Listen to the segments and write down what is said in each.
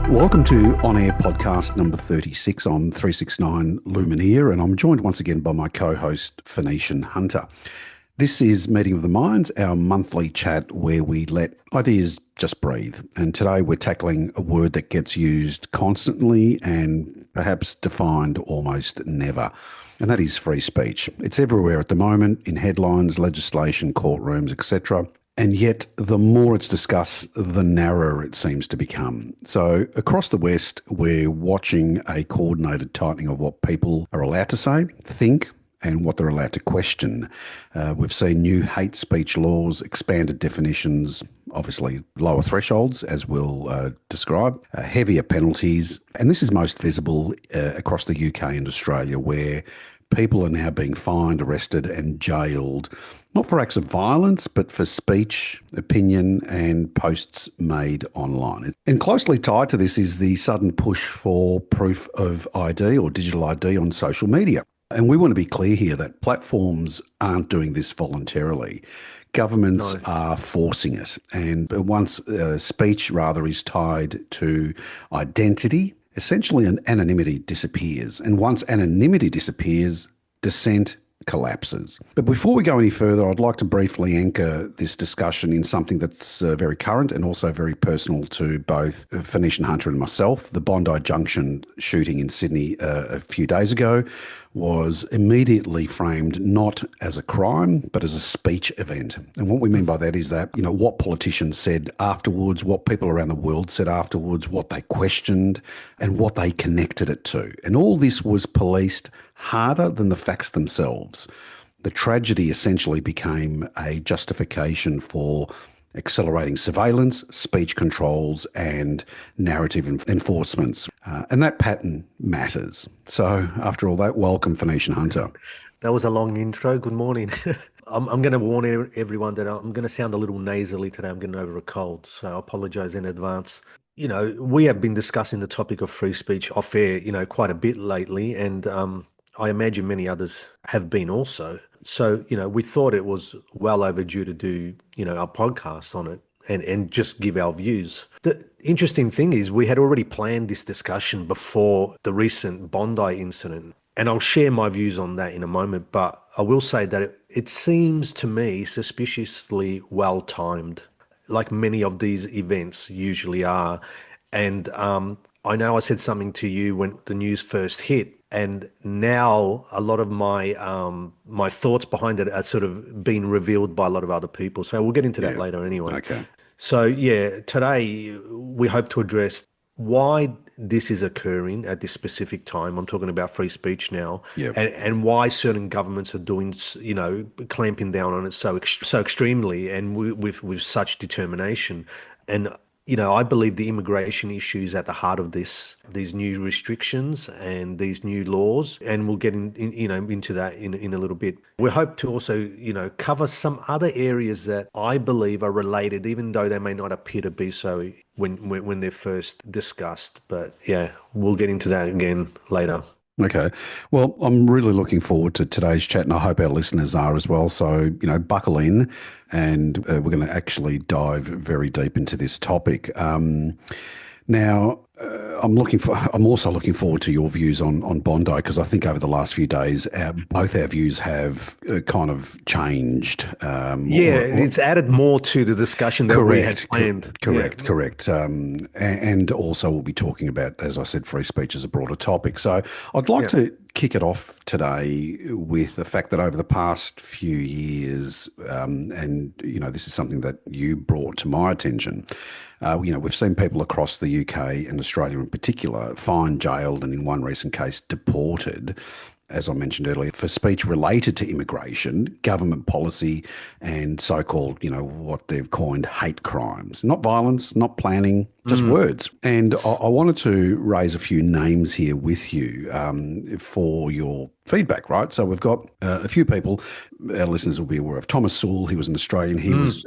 Welcome to On Air podcast number 36 on 369 Lumineer, and I'm joined once again by my co-host Phoenician Hunter. This is Meeting of the Minds, our monthly chat where we let ideas just breathe. And today we're tackling a word that gets used constantly and perhaps defined almost never, and that is free speech. It's everywhere at the moment, in headlines, legislation, courtrooms, etc. And yet, the more it's discussed, the narrower it seems to become. So across the West, we're watching a coordinated tightening of what people are allowed to say, think, and what they're allowed to question. We've seen new hate speech laws, expanded definitions, obviously lower thresholds, as we'll describe, heavier penalties. And this is most visible across the UK and Australia, where people are now being fined, arrested and jailed, not for acts of violence, but for speech, opinion and posts made online. And closely tied to this is the sudden push for proof of ID or digital ID on social media. And we want to be clear here that platforms aren't doing this voluntarily. Governments are forcing it. And once speech rather is tied to identity, essentially an anonymity disappears. And once anonymity disappears, dissent collapses. But before we go any further, I'd like to briefly anchor this discussion in something that's very current and also very personal to both Phoenician Hunter and myself. The Bondi Junction shooting in Sydney a few days ago was immediately framed not as a crime, but as a speech event. And what we mean by that is that, what politicians said afterwards, what people around the world said afterwards, what they questioned, and what they connected it to. And all this was policed harder than the facts themselves. The tragedy essentially became a justification for accelerating surveillance, speech controls and narrative enforcements. And that pattern matters. So after all that, welcome Phoenician Hunter. That was a long intro. Good morning. I'm going to warn everyone that I'm going to sound a little nasally today. I'm getting over a cold, so I apologize in advance. We have been discussing the topic of free speech off air, quite a bit lately, and I imagine many others have been also. So, we thought it was well overdue to do, our podcast on it and just give our views. The interesting thing is we had already planned this discussion before the recent Bondi incident, and I'll share my views on that in a moment, but I will say that it seems to me suspiciously well-timed, like many of these events usually are. And I know I said something to you when the news first hit, and now a lot of my my thoughts behind it are sort of being revealed by a lot of other people. So we'll get into that later anyway. Okay. So today we hope to address why this is occurring at this specific time. I'm talking about free speech now, and why certain governments are doing, clamping down on it so extremely and with such determination. And I believe the immigration issue is at the heart of these new restrictions and these new laws, and we'll get into that in a little bit. We hope to also, cover some other areas that I believe are related, even though they may not appear to be so when they're first discussed. But we'll get into that again later. Okay. Well, I'm really looking forward to today's chat, and I hope our listeners are as well. So, buckle in, and we're going to actually dive very deep into this topic. Now, I'm also looking forward to your views on Bondi, because I think over the last few days, both our views have kind of changed. It's added more to the discussion that we had planned. Correct. And also we'll be talking about, as I said, free speech as a broader topic. So I'd like to kick it off today with the fact that over the past few years, and this is something that you brought to my attention, we've seen people across the UK and Australia in particular fined, jailed, and in one recent case deported, as I mentioned earlier, for speech related to immigration, government policy, and so-called, what they've coined hate crimes. Not violence, not planning, just words. And I wanted to raise a few names here with you for your feedback, right? So we've got a few people, our listeners will be aware of. Thomas Sewell, he was an Australian. He was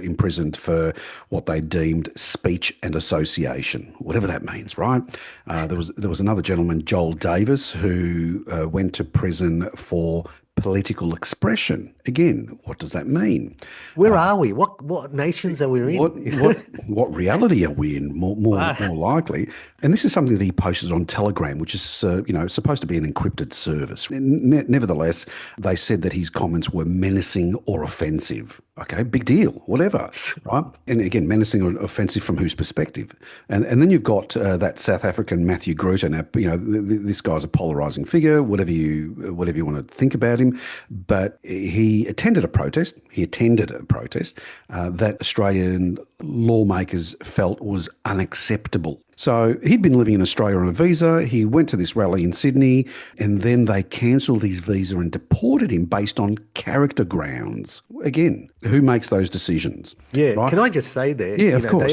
imprisoned for what they deemed speech and association, whatever that means, right? There was another gentleman, Joel Davis, who went to prison for political expression. again, what does that mean? Where are we? What nations are we What in? what what reality are we in? Ah, More likely, and this is something that he posted on Telegram, which is supposed to be an encrypted service. Nevertheless, they said that his comments were menacing or offensive. Okay, big deal, whatever, right? And again, menacing or offensive from whose perspective? And then you've got that South African Matthew Gruter. Now, this guy's a polarizing figure. Whatever you want to think about him, but he attended a protest. He attended a protest that Australian lawmakers felt was unacceptable. So he'd been living in Australia on a visa. He went to this rally in Sydney, and then they cancelled his visa and deported him based on character grounds. Again, who makes those decisions? yeah. Right? Can I just say there? Yeah, of course.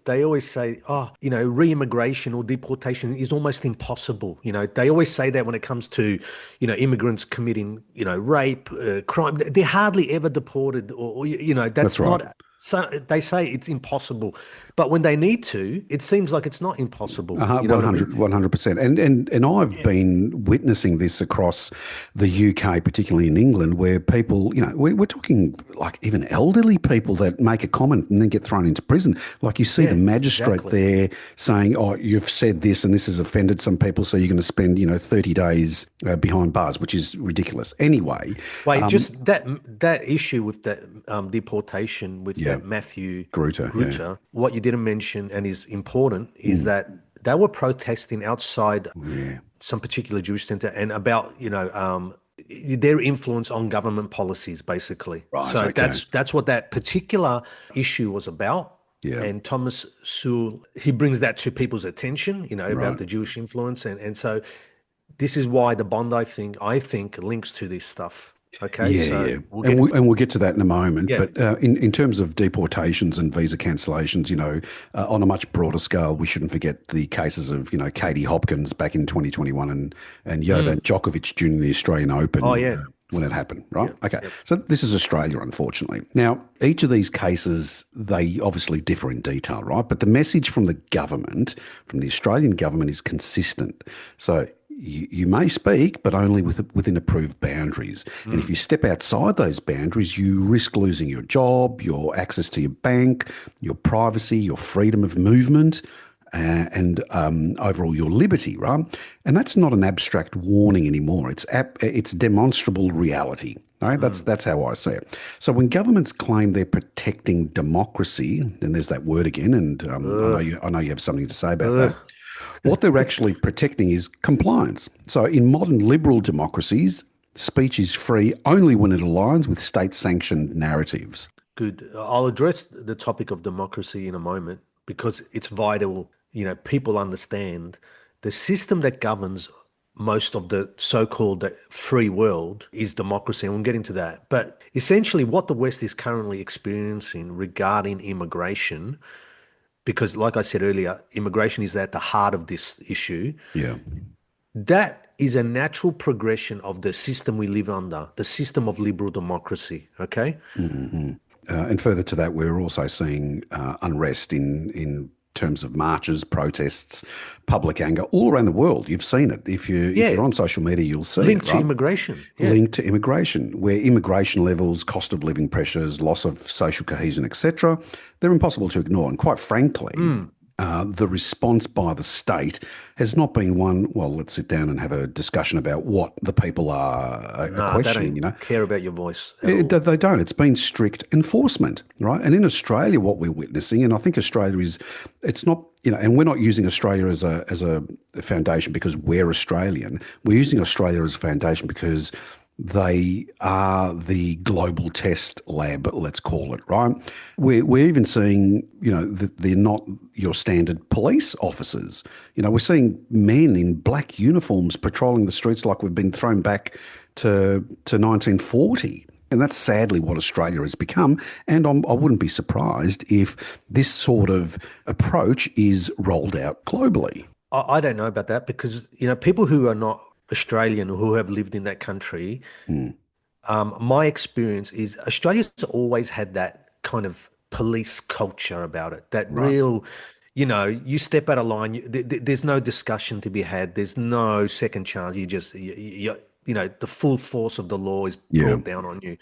They always say, oh, re-immigration or deportation is almost impossible. They always say that when it comes to, immigrants committing, rape, crime. They're hardly ever deported, or That's that's right. not. So they say it's impossible, but when they need to, it seems like it's not impossible. You know what I mean? 100%. And I've been witnessing this across the UK, particularly in England, where people, we're talking like even elderly people that make a comment and then get thrown into prison. Like you see Yeah, the magistrate exactly. there saying, oh, you've said this and this has offended some people, so you're going to spend, 30 days behind bars, which is ridiculous. Anyway, Wait, just that issue with that deportation with yeah, that Matthew Gruter, yeah. Grutter. What you didn't mention and is important is that they were protesting outside Yeah. some particular Jewish center and about their influence on government policies, basically. Right, So okay. that's what that particular issue was about. Yeah, And Thomas Sewell, he brings that to people's attention, about right. the Jewish influence, and so this is why the Bondi thing, I think, links to this stuff. Okay, Yeah, so yeah. we'll get into And we'll get to that in a moment. yeah. But in terms of deportations and visa cancellations, on a much broader scale, we shouldn't forget the cases of, Katie Hopkins back in 2021 and Jovan Djokovic during the Australian Oh Open yeah, when it happened, right? yeah, Okay. yep. So this is Australia, unfortunately. Now, each of these cases, they obviously differ in detail, right? But the message from the government, from the Australian government, is consistent. So you may speak, but only within approved boundaries. And if you step outside those boundaries, you risk losing your job, your access to your bank, your privacy, your freedom of movement, and overall your liberty, right? And that's not an abstract warning anymore. It's demonstrable reality. Right? That's how I see it. So when governments claim they're protecting democracy, and there's that word again, and I know you have something to say about that. What they're actually protecting is compliance. So in modern liberal democracies, speech is free only when it aligns with state-sanctioned narratives. Good. I'll address the topic of democracy in a moment because it's vital. People understand the system that governs most of the so-called free world is democracy, and we'll get into that. But essentially, what the West is currently experiencing regarding immigration, because like I said earlier, immigration is at the heart of this issue. Yeah. That is a natural progression of the system we live under, the system of liberal democracy. Okay. And further to that, we're also seeing unrest in terms of marches, protests, public anger all around the world. You've seen it. If Yeah. you're on social media, you'll see Linked it, to right? immigration. Yeah. Linked to immigration, where immigration levels, cost of living pressures, loss of social cohesion, etc., they're impossible to ignore. And quite frankly, the response by the state has not been one, well, let's sit down and have a discussion about what the people are Nah, they questioning, don't care about your voice at It, all. they don't. It's been strict enforcement, right? And in Australia, what we're witnessing, and I think Australia is, it's not, and we're not using Australia as a foundation because we're Australian. We're using Australia as a foundation because they are the global test lab, let's call it, right? We're even seeing, that they're not your standard police officers. We're seeing men in black uniforms patrolling the streets like we've been thrown back to 1940. And that's sadly what Australia has become. And I wouldn't be surprised if this sort of approach is rolled out globally. I don't know about that because, people who are not Australian or who have lived in that country, my experience is Australia's always had that kind of police culture about it, that Right. real, you step out of line, there's no discussion to be had. There's no second chance. You just, the full force of the law is Yeah. brought down on you.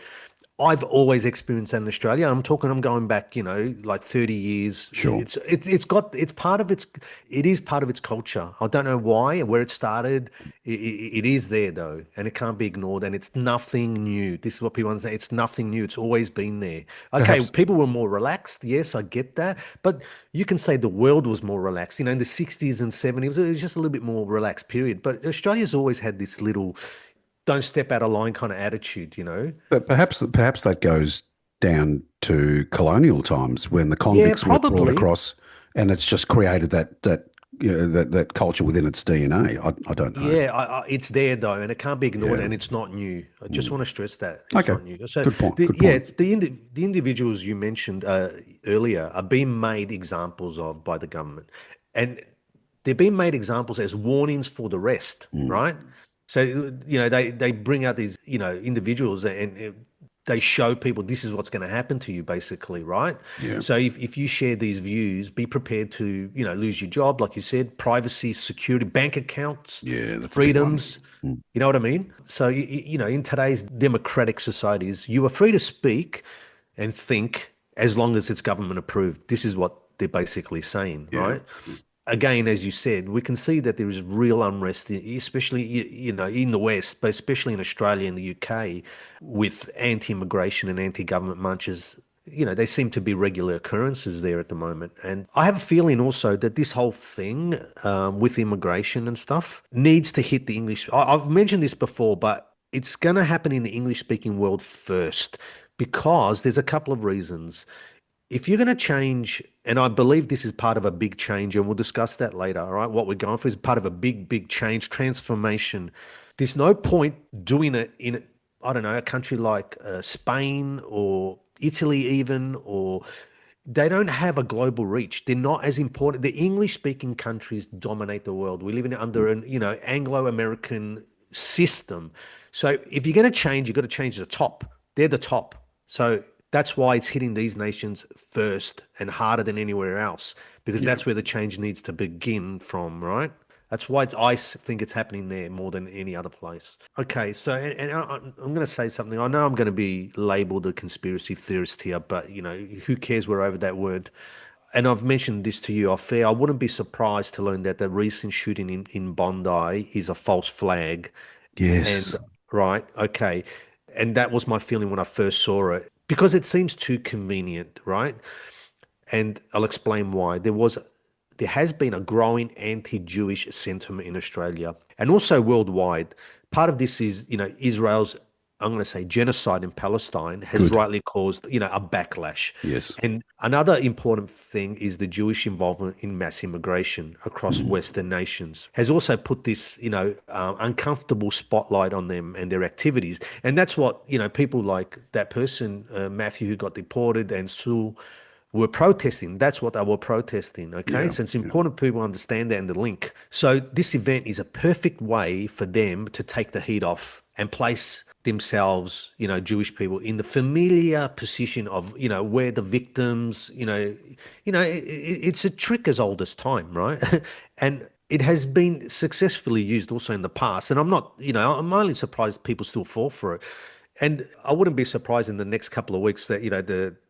I've always experienced that in Australia. I'm going back, like 30 years. Sure. It is part of its culture. I don't know why, where it started. It is there though, and it can't be ignored. And it's nothing new. This is what people understand. It's nothing new. It's always been there. Okay, Perhaps people were more relaxed. Yes, I get that. But you can say the world was more relaxed. In the 60s and 70s, it was just a little bit more relaxed period. But Australia's always had this little don't step out of line kind of attitude. But perhaps that goes down to colonial times when the Yeah, convicts were brought probably. across, and it's just created that culture within its DNA. I don't know. Yeah, it's there though, and it can't be ignored, Yeah. and it's not new. I just Mm. want to stress that it's Okay. not new. So, Good point. Good yeah, point. it's the individuals you mentioned earlier are being made examples of by the government, and they're being made examples as warnings for the rest, Mm. right? So, they bring out these individuals and they show people this is what's going to happen to you, basically, right? Yeah. So if you share these views, be prepared to, lose your job, like you said, privacy, security, bank accounts, Yeah. That's a big one. freedoms. Mm. You know what I mean? So, in today's democratic societies, you are free to speak and think as long as it's government approved. This is what they're basically saying, Yeah. right? Again, as you said, we can see that there is real unrest, especially in the West, but especially in Australia and the UK, with anti-immigration and anti-government marches. They seem to be regular occurrences there at the moment. And I have a feeling also that this whole thing with immigration and stuff needs to hit the English. I've mentioned this before, but it's going to happen in the English-speaking world first because there's a couple of reasons. If you're going to change, and I believe this is part of a big change, and we'll discuss that later, all right? What we're going for is part of a big, big change, transformation. There's no point doing it in, I don't know, a country like Spain or Italy, even, or they don't have a global reach. They're not as important. The English-speaking countries dominate the world. We live in under an, Anglo-American system. So if you're going to change, you've got to change the top. They're the top. So that's why it's hitting these nations first and harder than anywhere else, because Yeah. that's where the change needs to begin from, right? That's why think it's happening there more than any other place. Okay, so I'm going to say something. I know I'm going to be labeled a conspiracy theorist here, but who cares? We're over that word. And I've mentioned this to you off air. I wouldn't be surprised to learn that the recent shooting in Bondi is a false flag. And Yes. right, okay. And that was my feeling when I first saw it because it seems too convenient, right? And I'll explain why. There has been a growing anti-Jewish sentiment in Australia and also worldwide. Part of this is, Israel's, I'm going to say, genocide in Palestine has Good. rightly caused, a backlash. Yes. And another important thing is the Jewish involvement in mass immigration across Mm. Western nations has also put this, uncomfortable spotlight on them and their activities. And that's what, people like that person, Matthew, who got deported, and Sue were protesting. That's what they were protesting. Okay. Yeah. So it's Yeah. important people understand that and the link. So this event is a perfect way for them to take the heat off and place themselves, Jewish people in the familiar position of, where the victims, it's a trick as old as time, right? And it has been successfully used also in the past. And I'm not, I'm only surprised people still fall for it. And I wouldn't be surprised in the next couple of weeks that,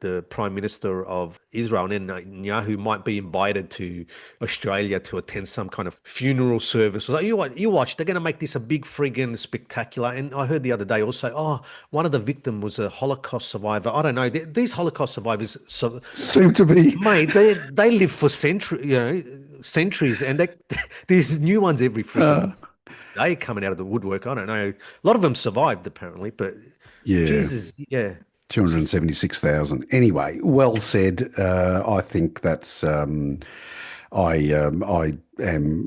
the Prime Minister of Israel, Netanyahu, might be invited to Australia to attend some kind of funeral service. Like, you watch, they're going to make this a big friggin' spectacular. And I heard the other day also, one of the victims was a Holocaust survivor. I don't know. These Holocaust survivors, Seem to be. mate, they live for centuries, and there's new ones every Uh, friggin' day coming out of the woodwork. I don't know. A lot of them survived apparently, but yeah. Jesus, yeah. It's just 276,000. Anyway, well said. I think that's. I am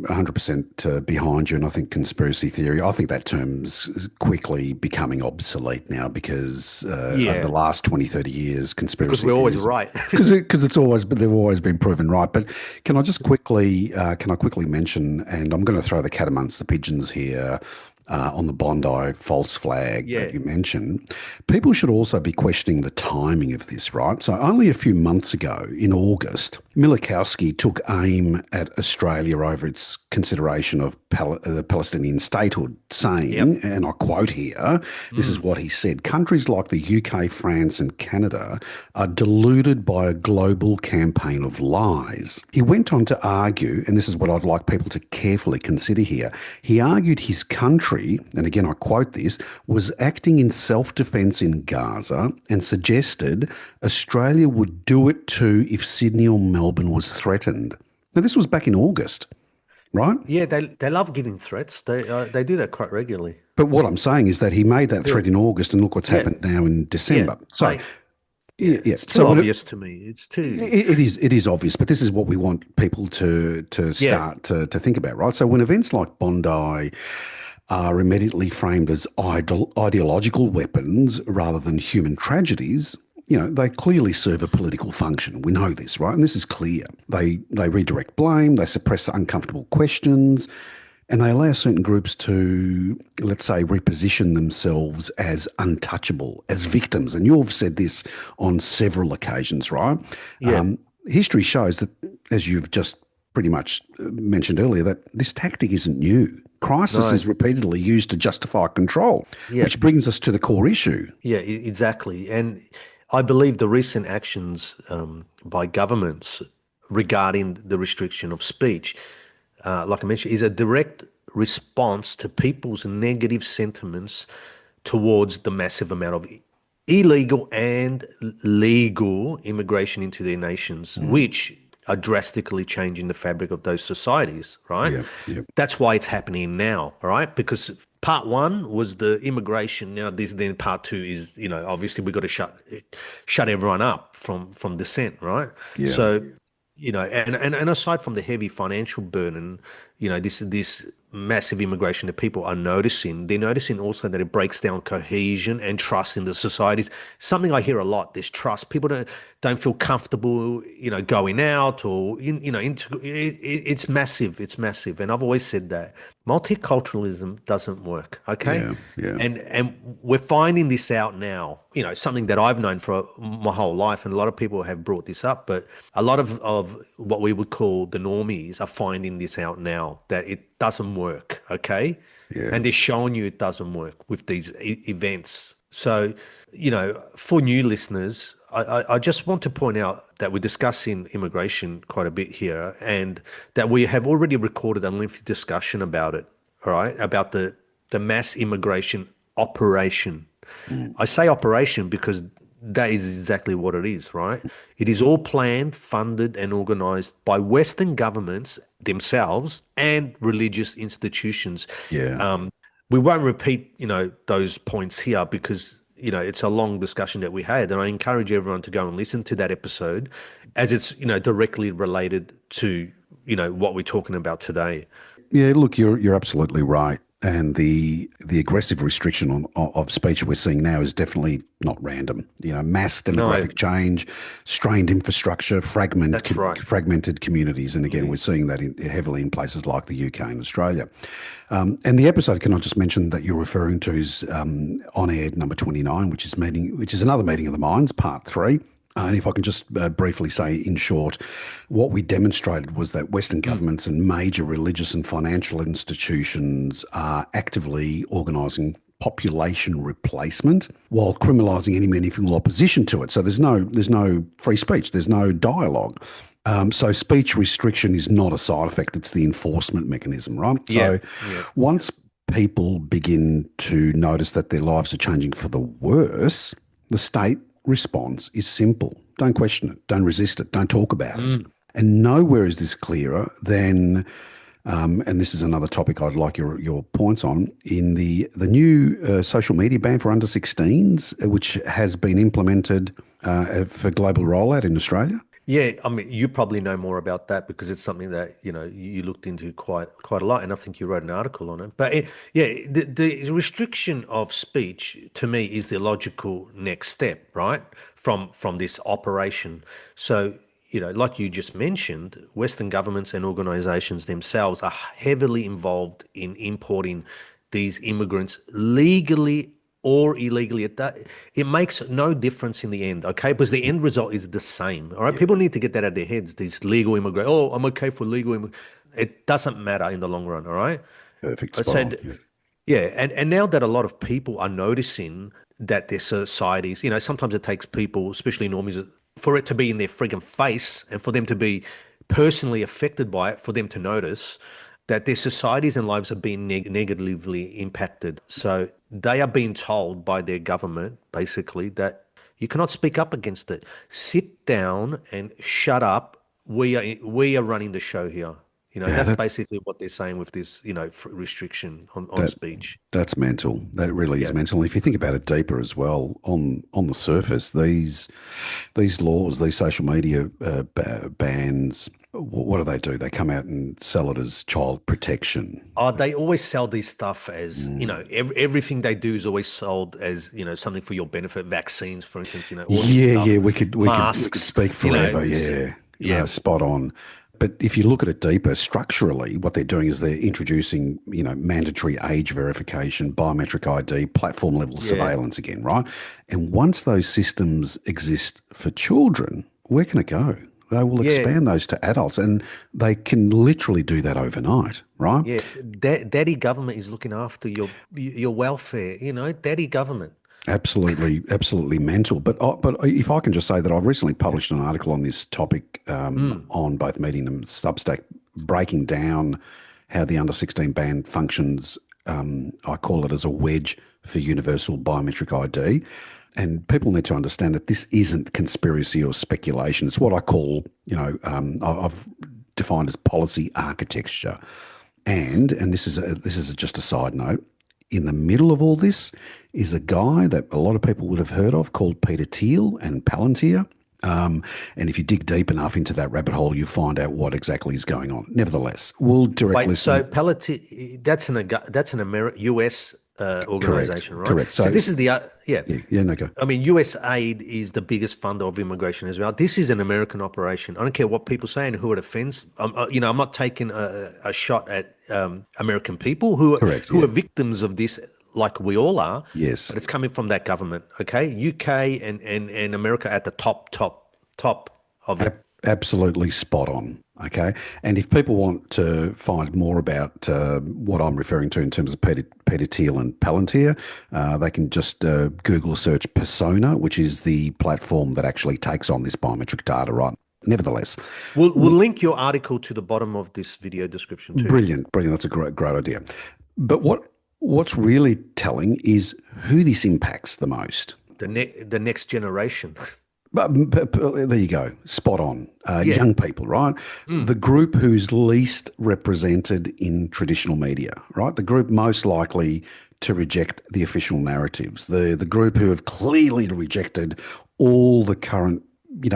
100% behind you, and I think conspiracy theory. I think that term's quickly becoming obsolete now because over the yeah, last 20, 30 years, because conspiracy we're always theories, right. because it's always, but they've always been proven right. But can I just quickly, can I quickly mention, and I'm going to throw the cat amongst the pigeons here, on the Bondi false flag that Yeah. you mentioned, people should also be questioning the timing of this, right? So only a few months ago, in August, Milikowski took aim at Australia over its consideration of the Palestinian statehood, saying, Yep. and I quote here, this is Mm. what he said: countries like the UK, France, and Canada are deluded by a global campaign of lies. He went on to argue, and this is what I'd like people to carefully consider here. He argued his country, and again I quote this, was acting in self-defence in Gaza and suggested Australia would do it too if Sydney or Melbourne was threatened. Now, this was back in August, right? Yeah, they love giving threats. They do that quite regularly. But what I'm saying is that he made that Yeah. threat in August, and look what's Yeah. happened now in Yeah. December. So, Mate. Yeah. yeah. It's So too when obvious to me. It's too. it is obvious, but this is what we want people to Yeah. start to think about, right? So when events like Bondi are immediately framed as ideological weapons rather than human tragedies, they clearly serve a political function. We know this, right? And this is clear. They redirect blame, they suppress uncomfortable questions, and they allow certain groups to, let's say, reposition themselves as untouchable, as victims. And you've said this on several occasions, right? Yeah. History shows that, as you've just pretty much mentioned earlier, that this tactic isn't new. Crisis No. is repeatedly used to justify control, Yeah. which brings us to the core issue. Yeah. Exactly. And I believe the recent actions by governments regarding the restriction of speech, like I mentioned, is a direct response to people's negative sentiments towards the massive amount of illegal and legal immigration into their nations, which are drastically changing the fabric of those societies, right? Yeah, yeah, That's why it's happening now, all right? Because part one was the immigration. Now, then part two is, obviously we've got to shut everyone up from descent, right? yeah. So, and aside from the heavy financial burden, this massive immigration that people are noticing, they're noticing also that it breaks down cohesion and trust in the societies. Something I hear a lot, this trust. People don't feel comfortable, going out or it's massive. It's massive. And I've always said that multiculturalism doesn't work. Okay. Yeah, yeah, And we're finding this out now, something that I've known for my whole life, and a lot of people have brought this up, but a lot of what we would call the normies are finding this out now, that it doesn't work, okay? yeah. And they're showing you it doesn't work with these events. So, for new listeners, I just want to point out that we're discussing immigration quite a bit here, and that we have already recorded a lengthy discussion about it, all right, about the mass immigration operation. Mm. I say operation because that is exactly what it is, right? It is all planned, funded, and organized by Western governments themselves and religious institutions. Yeah. We won't repeat, those points here because, it's a long discussion that we had. And I encourage everyone to go and listen to that episode as it's, directly related to, what we're talking about today. Yeah, look, you're absolutely right, and the aggressive restriction of speech we're seeing now is definitely not random. Mass No, demographic change, strained infrastructure, that's right. fragmented communities, and again, we're seeing that heavily in places like the UK and Australia. And the episode, can I just mention that you're referring to, is on air number 29, which is another meeting of the minds, part three. And if I can just briefly say, in short, what we demonstrated was that Western governments and major religious and financial institutions are actively organising population replacement while criminalising any meaningful opposition to it. So there's no free speech, there's no dialogue. So speech restriction is not a side effect; it's the enforcement mechanism, right? Yeah, So yeah. once people begin to notice that their lives are changing for the worse, the state response is simple. Don't question it. Don't resist it. Don't talk about it. And nowhere is this clearer than, and this is another topic I'd like your points on, in the new social media ban for under 16s, which has been implemented for global rollout in Australia. Yeah, I mean, you probably know more about that because it's something that you looked into quite a lot, and I think you wrote an article on it. But yeah, the restriction of speech to me is the logical next step, right? From this operation. So like you just mentioned, Western governments and organisations themselves are heavily involved in importing these immigrants legally or illegally. It makes no difference in the end, okay? Because the end result is the same, all right? Yeah. People need to get that out of their heads, these legal immigrants. Oh, I'm okay for legal immigrants. It doesn't matter in the long run, all right? Perfect. I Spot on. said, Yeah. yeah, and now that a lot of people are noticing that their societies, sometimes it takes people, especially normies, for it to be in their friggin' face and for them to be personally affected by it, for them to notice that their societies and lives are being negatively impacted. So they are being told by their government, basically, that you cannot speak up against it. Sit down and shut up. We are running the show here. Yeah, That's basically what they're saying with this, restriction on that speech. that's mental. That really is Yeah. mental. If you think about it deeper as well, on the surface, these laws, these social media bans, what do? They come out and sell it as child protection. They always sell these stuff as, everything they do is always sold as, something for your benefit. Vaccines, for instance, all this Yeah, yeah, stuff, we could masks, speak forever. Yeah, yeah, spot on. But if you look at it deeper, structurally, what they're doing is they're introducing, mandatory age verification, biometric ID, platform level yeah, surveillance again, right? And once those systems exist for children, where can it go? They will yeah, expand those to adults, and they can literally do that overnight, right? yeah. Daddy government is looking after your welfare, daddy government. Absolutely, absolutely mental. But if I can just say that I've recently published an article on this topic Mm. on both Medium and Substack, breaking down how the under 16 ban functions. I call it as a wedge for universal biometric ID. And people need to understand that this isn't conspiracy or speculation. It's what I call, I've defined as policy architecture. And this is just a side note. In the middle of all this is a guy that a lot of people would have heard of called Peter Thiel and Palantir. And if you dig deep enough into that rabbit hole, you find out what exactly is going on. Nevertheless, we'll direct Wait, so listen. Palantir, that's an US Correct, organization, right? correct. So So, this is yeah. yeah, yeah, no, go. I mean, USAID is the biggest funder of immigration as well. This is an American operation. I don't care what people say and who it offends. I'm not taking a shot at American people Correct, who yeah. are victims of this, like we all are. Yes. But it's coming from that government, okay? UK and America at the top of it. Absolutely spot on. Okay. And if people want to find more about what I'm referring to in terms of Peter Thiel and Palantir, they can just Google search Persona, which is the platform that actually takes on this biometric data, right? Nevertheless, We'll link your article to the bottom of this video description too. brilliant, brilliant. That's a great idea. But what's really telling is who this impacts the most. The next generation. But there you go, spot on. Yeah. Young people, right? The group who's least represented in traditional media, right? The group most likely to reject the official narratives. The group who have clearly rejected all the current,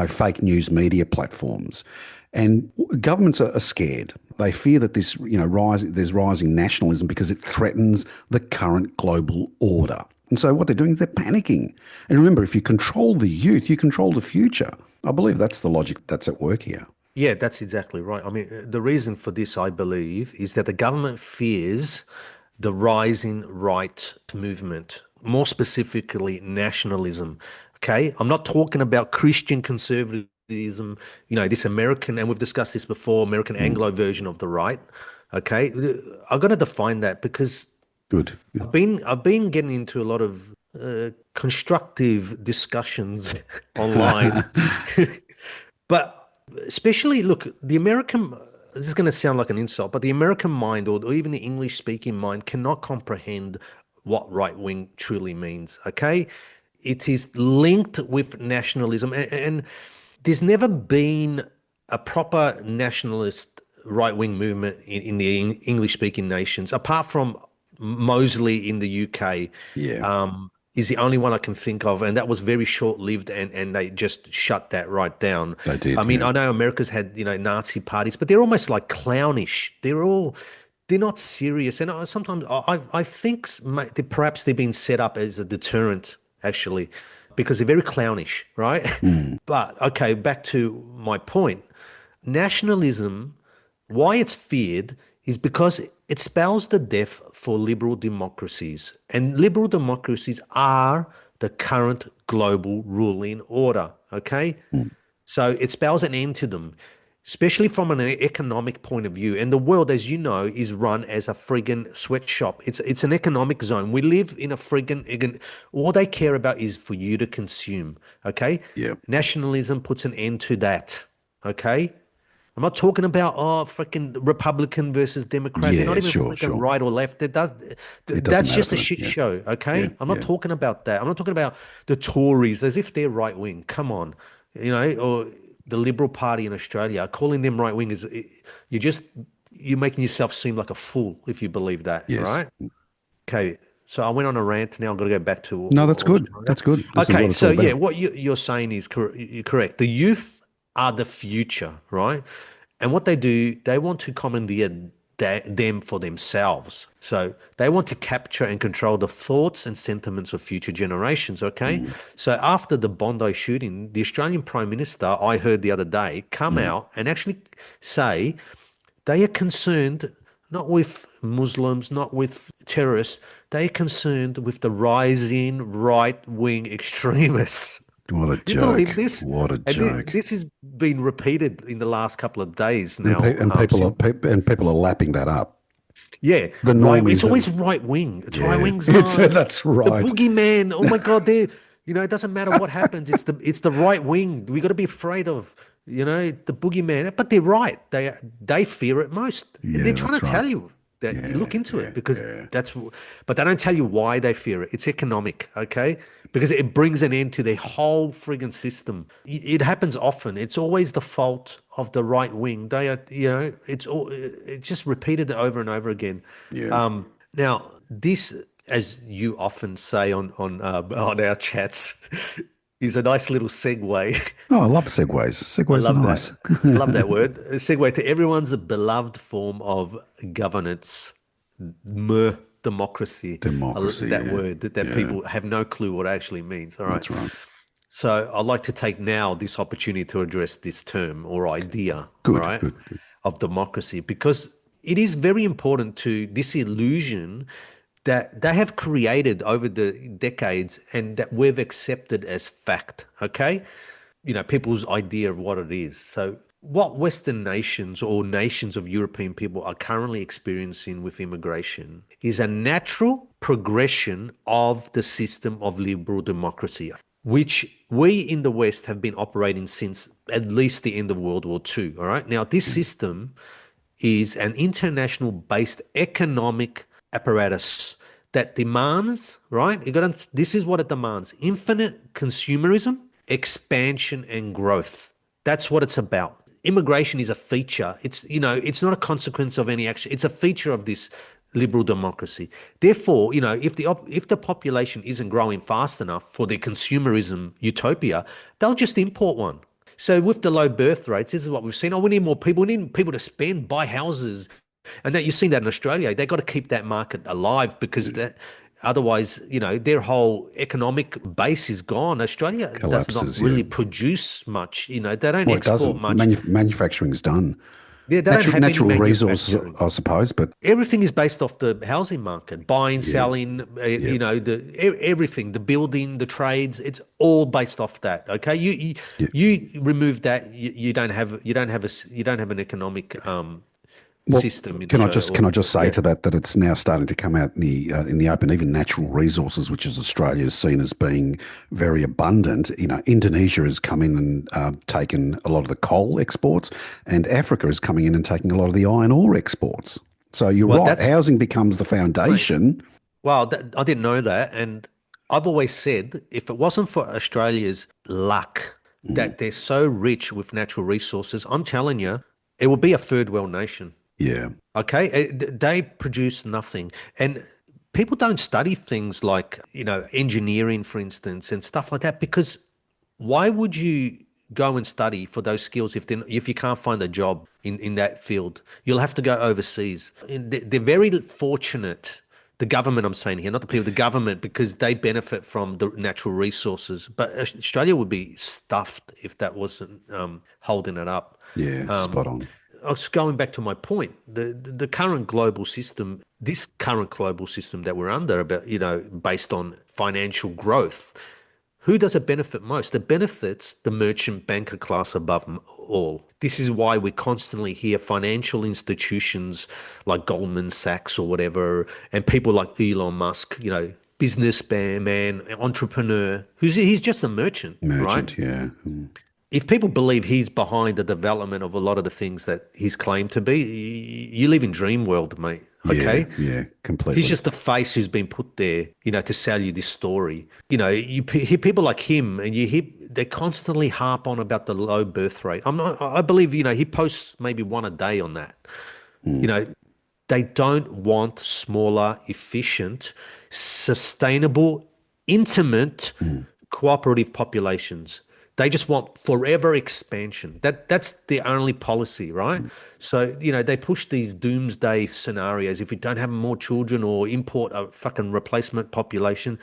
fake news media platforms. And governments are scared. They fear that this, there's rising nationalism because it threatens the current global order. And so what they're doing is they're panicking. And remember, if you control the youth, you control the future. I believe that's the logic that's at work here. Yeah, that's exactly right. I mean, the reason for this, I believe, is that the government fears the rising right movement, more specifically nationalism. Okay, I'm not talking about Christian conservatism, this American, and we've discussed this before, American Anglo version of the right. Okay, I've got to define that because Good. I've been getting into a lot of constructive discussions online, but especially look, the American. This is going to sound like an insult, but the American mind, or even the English-speaking mind, cannot comprehend what right wing truly means. Okay, it is linked with nationalism, and there's never been a proper nationalist right wing movement in the English speaking nations, apart from Mosley in the UK. Yeah, Is the only one I can think of, and that was very short lived, and they just shut that right down. they did. I mean, Yeah. I know America's had Nazi parties, but they're almost like clownish. They're not serious, and sometimes I think perhaps they're being set up as a deterrent actually, because they're very clownish, right? But okay, back to my point. Nationalism, why it's feared is because it spells the death for liberal democracies. And liberal democracies are the current global ruling order. Okay. Mm. So it spells an end to them, especially from an economic point of view. And the world, as you know, is run as a friggin' sweatshop. It's an economic zone. We live in a friggin' all they care about is for you to consume. Okay. Yeah. Nationalism puts an end to that. Okay. I'm not talking about freaking Republican versus Democrat. They're not Yeah, even sure, freaking sure. right or left. It doesn't That's matter just for a them. shit Yeah. show. Yeah. Okay, I'm not Yeah. talking about that. I'm not talking about the Tories as if they're right wing. Come on, or the Liberal Party in Australia. Calling them right wing is you just you're making yourself seem like a fool if you believe that. All Yes. right. Okay. So I went on a rant. Now I've got to go back to No, that's good. Australia. That's good. This is what Okay. it's So all yeah, about. what you're saying is you're correct. The youth are the future, right? And what they do, they want to commandeer them for themselves. So they want to capture and control the thoughts and sentiments of future generations. Okay. Mm. So after the Bondi shooting, the Australian Prime Minister, I heard the other day, come Mm. out and actually say they are concerned not with Muslims, not with terrorists. They are concerned with the rising right wing extremists. What a Do you believe joke. this? What a And joke. this has been repeated in the last couple of days And, now. Since people are lapping that up. yeah, The right. norm It's is that, always right wing. It's right yeah, wings. it's that's The right. boogeyman. Oh my God, they. It doesn't matter what happens. It's the right wing. We got to be afraid of. The boogeyman. But they're right. They fear it most, and they're Yeah, trying to that's right. tell you that you Yeah, look into yeah, it because yeah. but they don't tell you why they fear it. It's economic, okay? Because it brings an end to their whole friggin' system. It happens often. It's always the fault of the right wing. They are, it's just repeated over and over again. Yeah. Now, this, as you often say on our chats, is a nice little segue. Oh, I love segues. I Segues are love that. nice. I love that word. A segue to everyone's beloved form of governance, democracy. Democracy, That yeah. word that Yeah, people have no clue what it actually means. All right. that's right. So I'd like to take now this opportunity to address this term or idea, all Good, right, good, good. of democracy, because it is very important to this illusion that they have created over the decades and that we've accepted as fact, okay? People's idea of what it is. So what Western nations or nations of European people are currently experiencing with immigration is a natural progression of the system of liberal democracy, which we in the West have been operating since at least the end of World War II. All right. Now, this Yeah. system is an international based economic apparatus that demands, right? This is what it demands: infinite consumerism, expansion, and growth. That's what it's about. Immigration is a feature. It's not a consequence of any action. It's a feature of this liberal democracy. Therefore, if the population isn't growing fast enough for their consumerism utopia, they'll just import one. So with the low birth rates, this is what we've seen. Oh, we need more people. We need people to spend, buy houses. And that you've seen that in Australia. They've got to keep that market alive because Yeah. that otherwise, their whole economic base is gone. Australia does not Collapses, yeah. really produce much. They don't Well, it export doesn't. much. Manufacturing's done. Yeah, they don't have any Natural resources, manufacturing. I suppose, but Everything is based off the housing market, buying, yeah, selling, yeah. everything, the building, the trades. It's all based off that. Okay, you you, Yeah. you remove that, you don't have an economic Well, system in can I Australia. just can I just say Yeah. to that it's now starting to come out in the open. Even natural resources, which is Australia is seen as being very abundant. Indonesia has come in and taken a lot of the coal exports, and Africa is coming in and taking a lot of the iron ore exports. So you're Well, right. that's Housing becomes the mate. foundation. Well, I didn't know that, and I've always said if it wasn't for Australia's luck Mm, that they're so rich with natural resources, I'm telling you, it would be a third world nation. yeah, Okay, they produce nothing, and people don't study things like engineering, for instance, and stuff like that because why would you go and study for those skills if you can't find a job in that field? You'll have to go overseas. And they're very fortunate. The government, I'm saying here, not the people, the government, because they benefit from the natural resources. But Australia would be stuffed if that wasn't holding it up. yeah, Um, spot on. I was going back to my point. The current global system, this current global system that we're under, about based on financial growth, who does it benefit most? It benefits the merchant banker class above all. This is why we constantly hear financial institutions like Goldman Sachs or whatever, and people like Elon Musk, businessman, man, entrepreneur, he's just a merchant, right? Merchant, yeah. If people believe he's behind the development of a lot of the things that he's claimed to be, you live in dream world, mate. Yeah, Okay. yeah, He's completely. just the face who's been put there, to sell you this story. Hear people like him, and you hear they constantly harp on about the low birth rate. I believe, he posts maybe one a day on that. You Mm, know, they don't want smaller, efficient, sustainable, intimate, mm, cooperative populations. They just want forever expansion. That's the only policy, right? mm. So, they push these doomsday scenarios. If we don't have more children or import a fucking replacement population,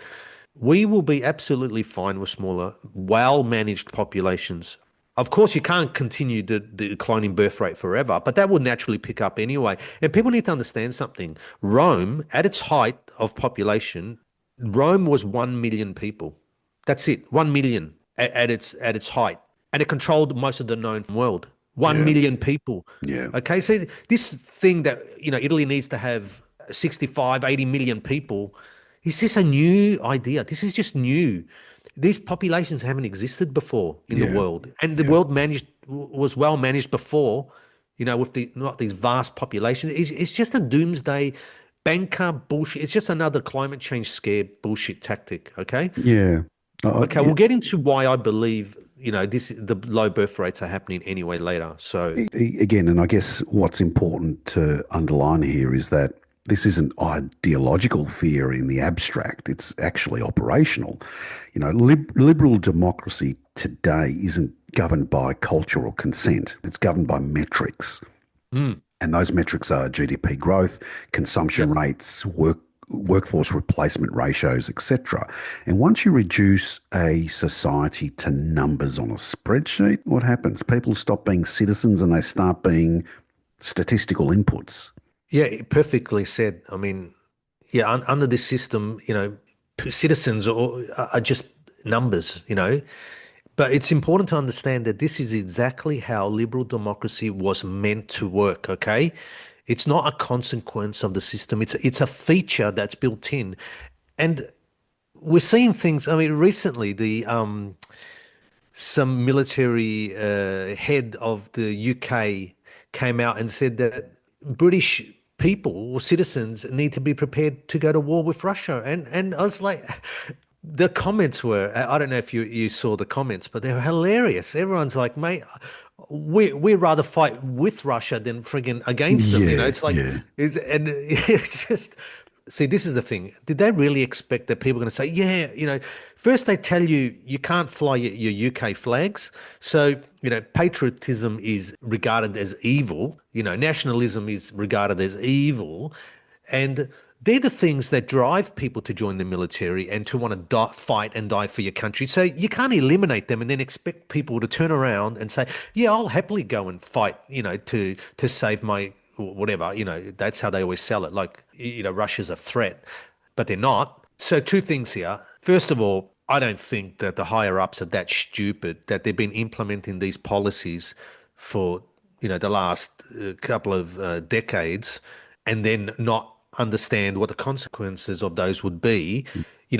we will be absolutely fine with smaller, well-managed populations. Of course, you can't continue the declining birth rate forever, but that would naturally pick up anyway. And people need to understand something. Rome, at its height of population, Rome was 1 million people. That's it, 1 million at its height. And it controlled most of the known world. 1 Yeah, million people. yeah, Okay, so this thing that, Italy needs to have 65, 80 million people, is this a new idea? This is just new. These populations haven't existed before in the yeah, world, and the yeah, world was well managed before. With not these vast populations. It's just a doomsday banker bullshit. It's just another climate change scare bullshit tactic. Okay. yeah. Okay. Yeah. We'll get into why I believe the low birth rates are happening anyway later. So Again, and I guess what's important to underline here is that this isn't ideological fear in the abstract. It's actually operational. Liberal democracy today isn't governed by cultural consent. It's governed by metrics. mm, And those metrics are GDP growth, consumption yep. rates, workforce replacement ratios, etc. And once you reduce a society to numbers on a spreadsheet, what happens? People stop being citizens and they start being statistical inputs. Yeah, perfectly said. I mean, yeah, under this system, citizens are just numbers. But it's important to understand that this is exactly how liberal democracy was meant to work, okay? It's not a consequence of the system. It's a feature that's built in. And we're seeing things, I mean, recently the some military head of the UK came out and said that British people or citizens need to be prepared to go to war with Russia. And I was like, the comments were, I don't know if you saw the comments, but they were hilarious. Everyone's like, mate, we'd rather fight with Russia than friggin' against them. Yeah, It's like, yeah, and it's just, see, this is the thing. Did they really expect that people are going to say, yeah, first they tell you you can't fly your UK flags. So, patriotism is regarded as evil. Nationalism is regarded as evil. And they're the things that drive people to join the military and to want to fight and die for your country. So you can't eliminate them and then expect people to turn around and say, yeah, I'll happily go and fight, to save my whatever. That's how they always sell it. Like, Russia's a threat, but they're not. So two things here. First of all, I don't think that the higher ups are that stupid that they've been implementing these policies for, the last couple of decades and then not understand what the consequences of those would be. You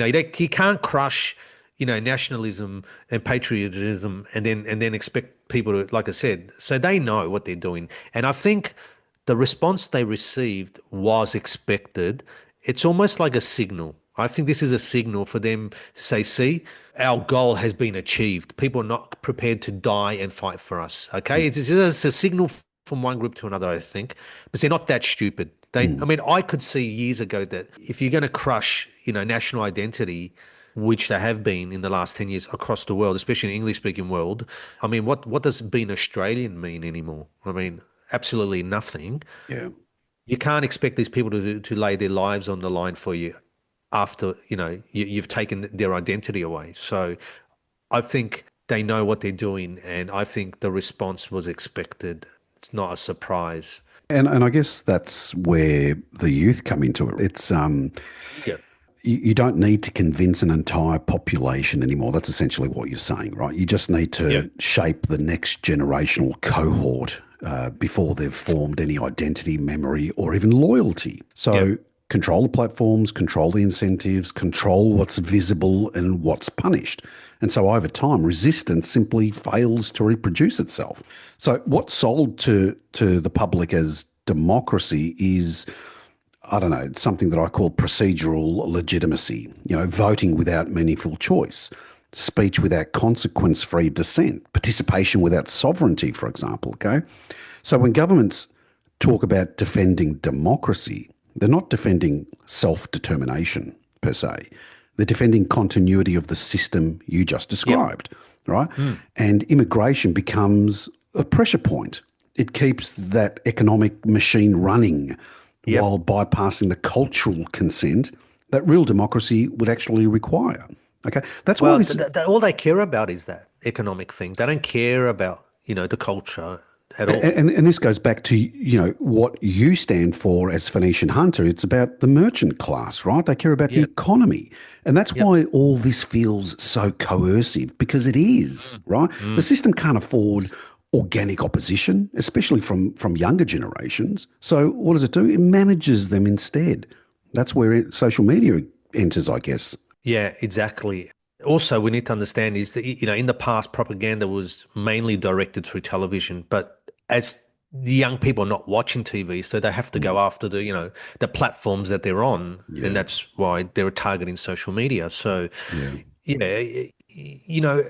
can't crush, nationalism and patriotism and then expect people to, like I said, so they know what they're doing. And I think the response they received was expected. It's almost like a signal. I think this is a signal for them to say, see, our goal has been achieved. People are not prepared to die and fight for us. Okay. It's a signal from one group to another, I think, but they're not that stupid. I mm, mean, I could see years ago that if you're going to crush, national identity, which they have been in the last 10 years across the world, especially in the English speaking world, I mean, what does being Australian mean anymore? I mean, absolutely nothing. yeah. You can't expect these people to lay their lives on the line for you after, you've taken their identity away. So I think they know what they're doing, and I think the response was expected. it's not a surprise. And I guess that's where the youth come into it. It's Yeah. you don't need to convince an entire population anymore. That's essentially what you're saying, right? You just need Yeah. to shape the next generational cohort before they've formed any identity, memory, or even loyalty. Yeah. So control the platforms, control the incentives, control what's visible and what's punished. And so over time, resistance simply fails to reproduce itself. So what's sold to the public as democracy is, I don't know, something that I call procedural legitimacy, voting without meaningful choice, speech without consequence-free dissent, participation without sovereignty, for example, okay? So when governments talk about defending democracy, they're not defending self-determination per se. They're defending continuity of the system you just Yep. described, right? Mm. And immigration becomes a pressure point. It keeps that economic machine running Yep. while bypassing the cultural consent that real democracy would actually require. Okay, that's why Well, this. all they care about is that economic thing. They don't care about, the culture at all. And this goes back to what you stand for as Phoenician hunter. It's about the merchant class, right? They care about the Yep. economy, and that's Yep. why all this feels so coercive, because it is, Mm. right? The Mm. system can't afford organic opposition, especially from younger generations. So what does it do? It manages them instead. That's where social media enters, I guess. Yeah, exactly. Also, we need to understand is that, in the past, propaganda was mainly directed through television, but as the young people are not watching TV, so they have to go Mm. after the platforms that they're on, and Yeah, that's why they're targeting social media. So, yeah, yeah,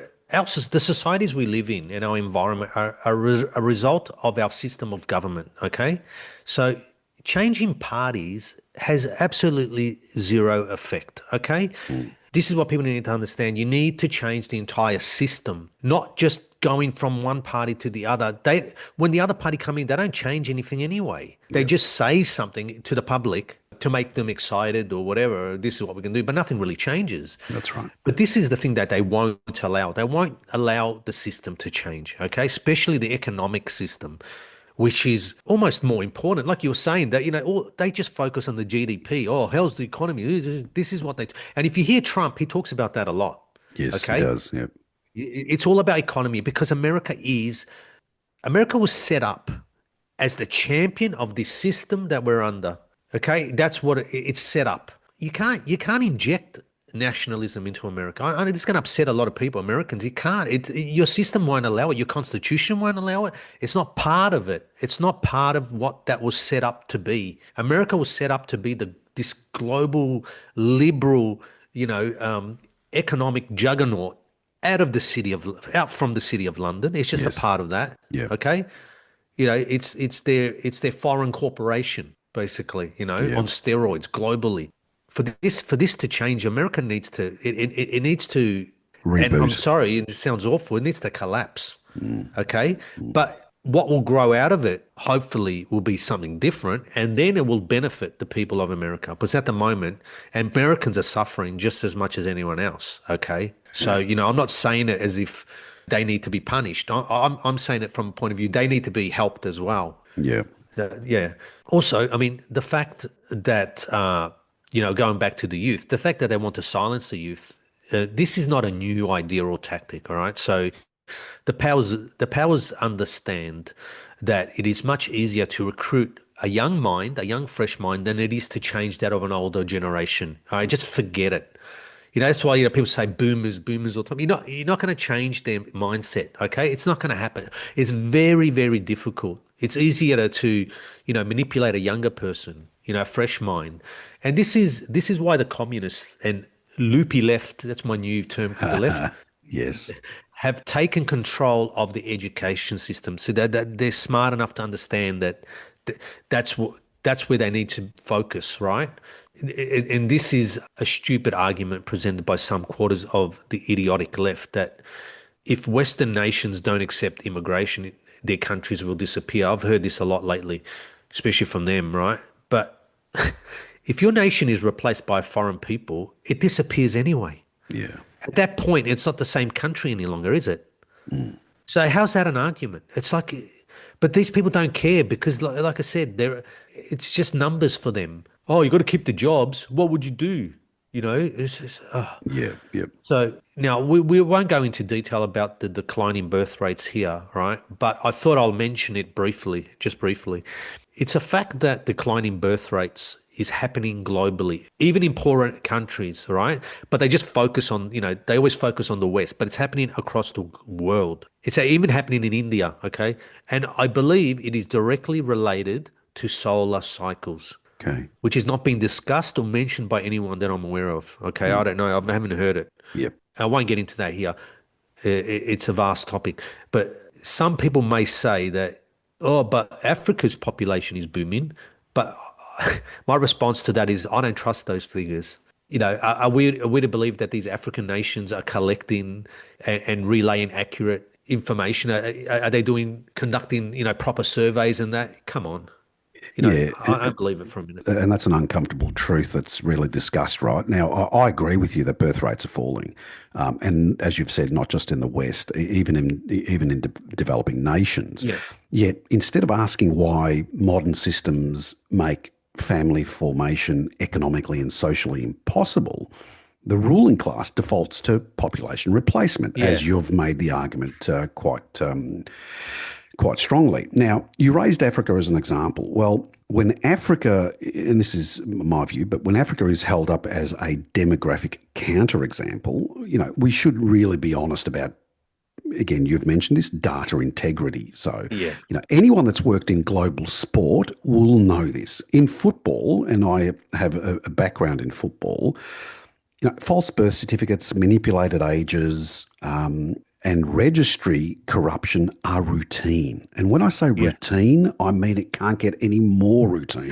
the societies we live in and our environment are a result of our system of government. Okay, so changing parties has absolutely zero effect. Okay, mm, this is what people need to understand. You need to change the entire system, not just going from one party to the other. When the other party come in, they don't change anything anyway. They yeah, just say something to the public to make them excited or whatever. This is what we can do, but nothing really changes. that's right. But this is the thing that they won't allow. They won't allow the system to change, okay? Especially the economic system, which is almost more important. Like you were saying, that, they just focus on the GDP. Oh, how's the economy? This is what they. And if you hear Trump, he talks about that a lot, Yes, he okay? does. Yeah, It's all about economy because America was set up as the champion of this system that we're under. Okay, that's what it's set up. You can't inject nationalism into America. I it's going to upset a lot of people, Americans. You can't. Your system won't allow it. Your constitution won't allow it. It's not part of it. It's not part of what that was set up to be. America was set up to be this global liberal, economic juggernaut out from the city of London. It's just a yes, part of that. yeah, Okay, it's their foreign corporation, basically, yeah. on steroids globally. For this to change, America needs to it needs to, and I'm Reboot. sorry, it sounds awful, it needs to collapse. Mm, Okay. mm. But what will grow out of it, hopefully, will be something different, and then it will benefit the people of America. Because at the moment, Americans are suffering just as much as anyone else. Okay. So, Yeah, I'm not saying it as if they need to be punished. I'm saying it from a point of view, they need to be helped as well. yeah, Yeah. Also, I mean, the fact that, going back to the youth, the fact that they want to silence the youth, this is not a new idea or tactic. All right. So, the powers understand that it is much easier to recruit a young mind, a young, fresh mind, than it is to change that of an older generation. All right, just forget it. That's why people say boomers all the time. You're not going to change their mindset. Okay, it's not going to happen. It's very, very difficult. It's easier to manipulate a younger person, a fresh mind, and this is why the communists and loopy left. That's my new term for the left yes, have taken control of the education system, so that they're smart enough to understand that that's where they need to focus, right? And this is a stupid argument presented by some quarters of the idiotic left that if Western nations don't accept immigration, their countries will disappear. I've heard this a lot lately, especially from them, right? But if your nation is replaced by foreign people, it disappears anyway. yeah, At that point, it's not the same country any longer, is it? mm, So how's that an argument? It's like But these people don't care because, like I said, it's just numbers for them. Oh, you got to keep the jobs. What would you do? It's just, Yeah, yeah, so now we won't go into detail about the decline in birth rates here, right? But I thought I'll mention it briefly, just briefly. It's a fact that decline in birth rates is happening globally, even in poorer countries, right? But they just focus on, they always focus on the West, but it's happening across the world. It's even happening in India, okay? And I believe it is directly related to solar cycles, okay, which is not being discussed or mentioned by anyone that I'm aware of. Okay, I mm, don't know. I haven't heard it. yep, I won't get into that here. It's a vast topic. But some people may say that, oh, but Africa's population is booming. But my response to that is I don't trust those figures. Are we to believe that these African nations are collecting and relaying accurate information? Are they conducting, proper surveys and that? Come on. yeah. I don't believe it for a minute. And that's an uncomfortable truth that's really discussed right now. I agree with you that birth rates are falling, and as you've said, not just in the West, even in developing nations. Yeah. Yet, instead of asking why modern systems make family formation economically and socially impossible, the ruling class defaults to population replacement, Yeah. as you've made the argument quite strongly. Now, you raised Africa as an example. Well, when Africa, and this is my view, but when Africa is held up as a demographic counterexample, we should really be honest about, again, you've mentioned this, data integrity. So, Yeah. anyone that's worked in global sport will know this. In football, and I have a background in football, false birth certificates, manipulated ages, and registry corruption are routine. And when I say Yeah. routine, I mean it can't get any more routine.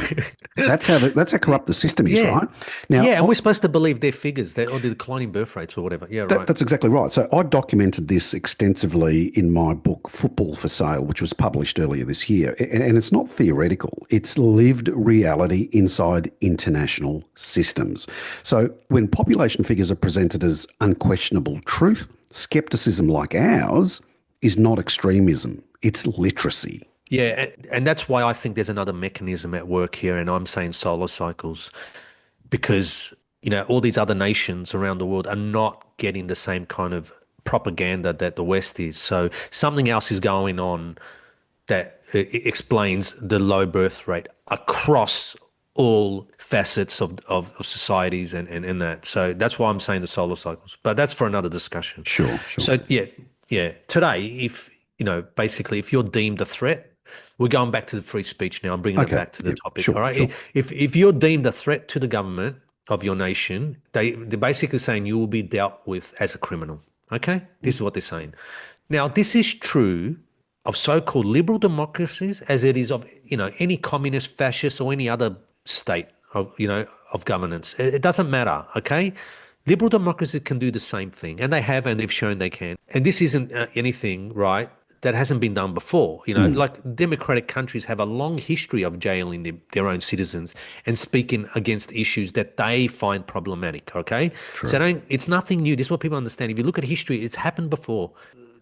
That's how corrupt the system is, Yeah. right? Now, Yeah, and we're supposed to believe their figures, or the declining birth rates or whatever. Yeah, right. that's exactly right. So I documented this extensively in my book, Football for Sale, which was published earlier this year. And it's not theoretical. It's lived reality inside international systems. So when population figures are presented as unquestionable truth, skepticism like ours is not extremism. It's literacy. Yeah, and that's why I think there's another mechanism at work here, and I'm saying solar cycles, because all these other nations around the world are not getting the same kind of propaganda that the West is. So something else is going on that explains the low birth rate across all facets of societies and that. So that's why I'm saying the solar cycles. But that's for another discussion. Sure. So yeah. Today, if basically, if you're deemed a threat, we're going back to the free speech now. I'm bringing it Okay. back to the Yep. topic. Sure. All right. Sure. If you're deemed a threat to the government of your nation, they're basically saying you will be dealt with as a criminal. Okay. This is what they're saying. Now, this is true of so-called liberal democracies as it is of any communist, fascist, or any other state of governance. It doesn't matter. Okay. Liberal democracies can do the same thing, and they have, and they've shown they can. And this isn't anything, right, that hasn't been done before. Like democratic countries have a long history of jailing their own citizens and speaking against issues that they find problematic. Okay, True. so it's nothing new. This is what people understand. If you look at history, it's happened before.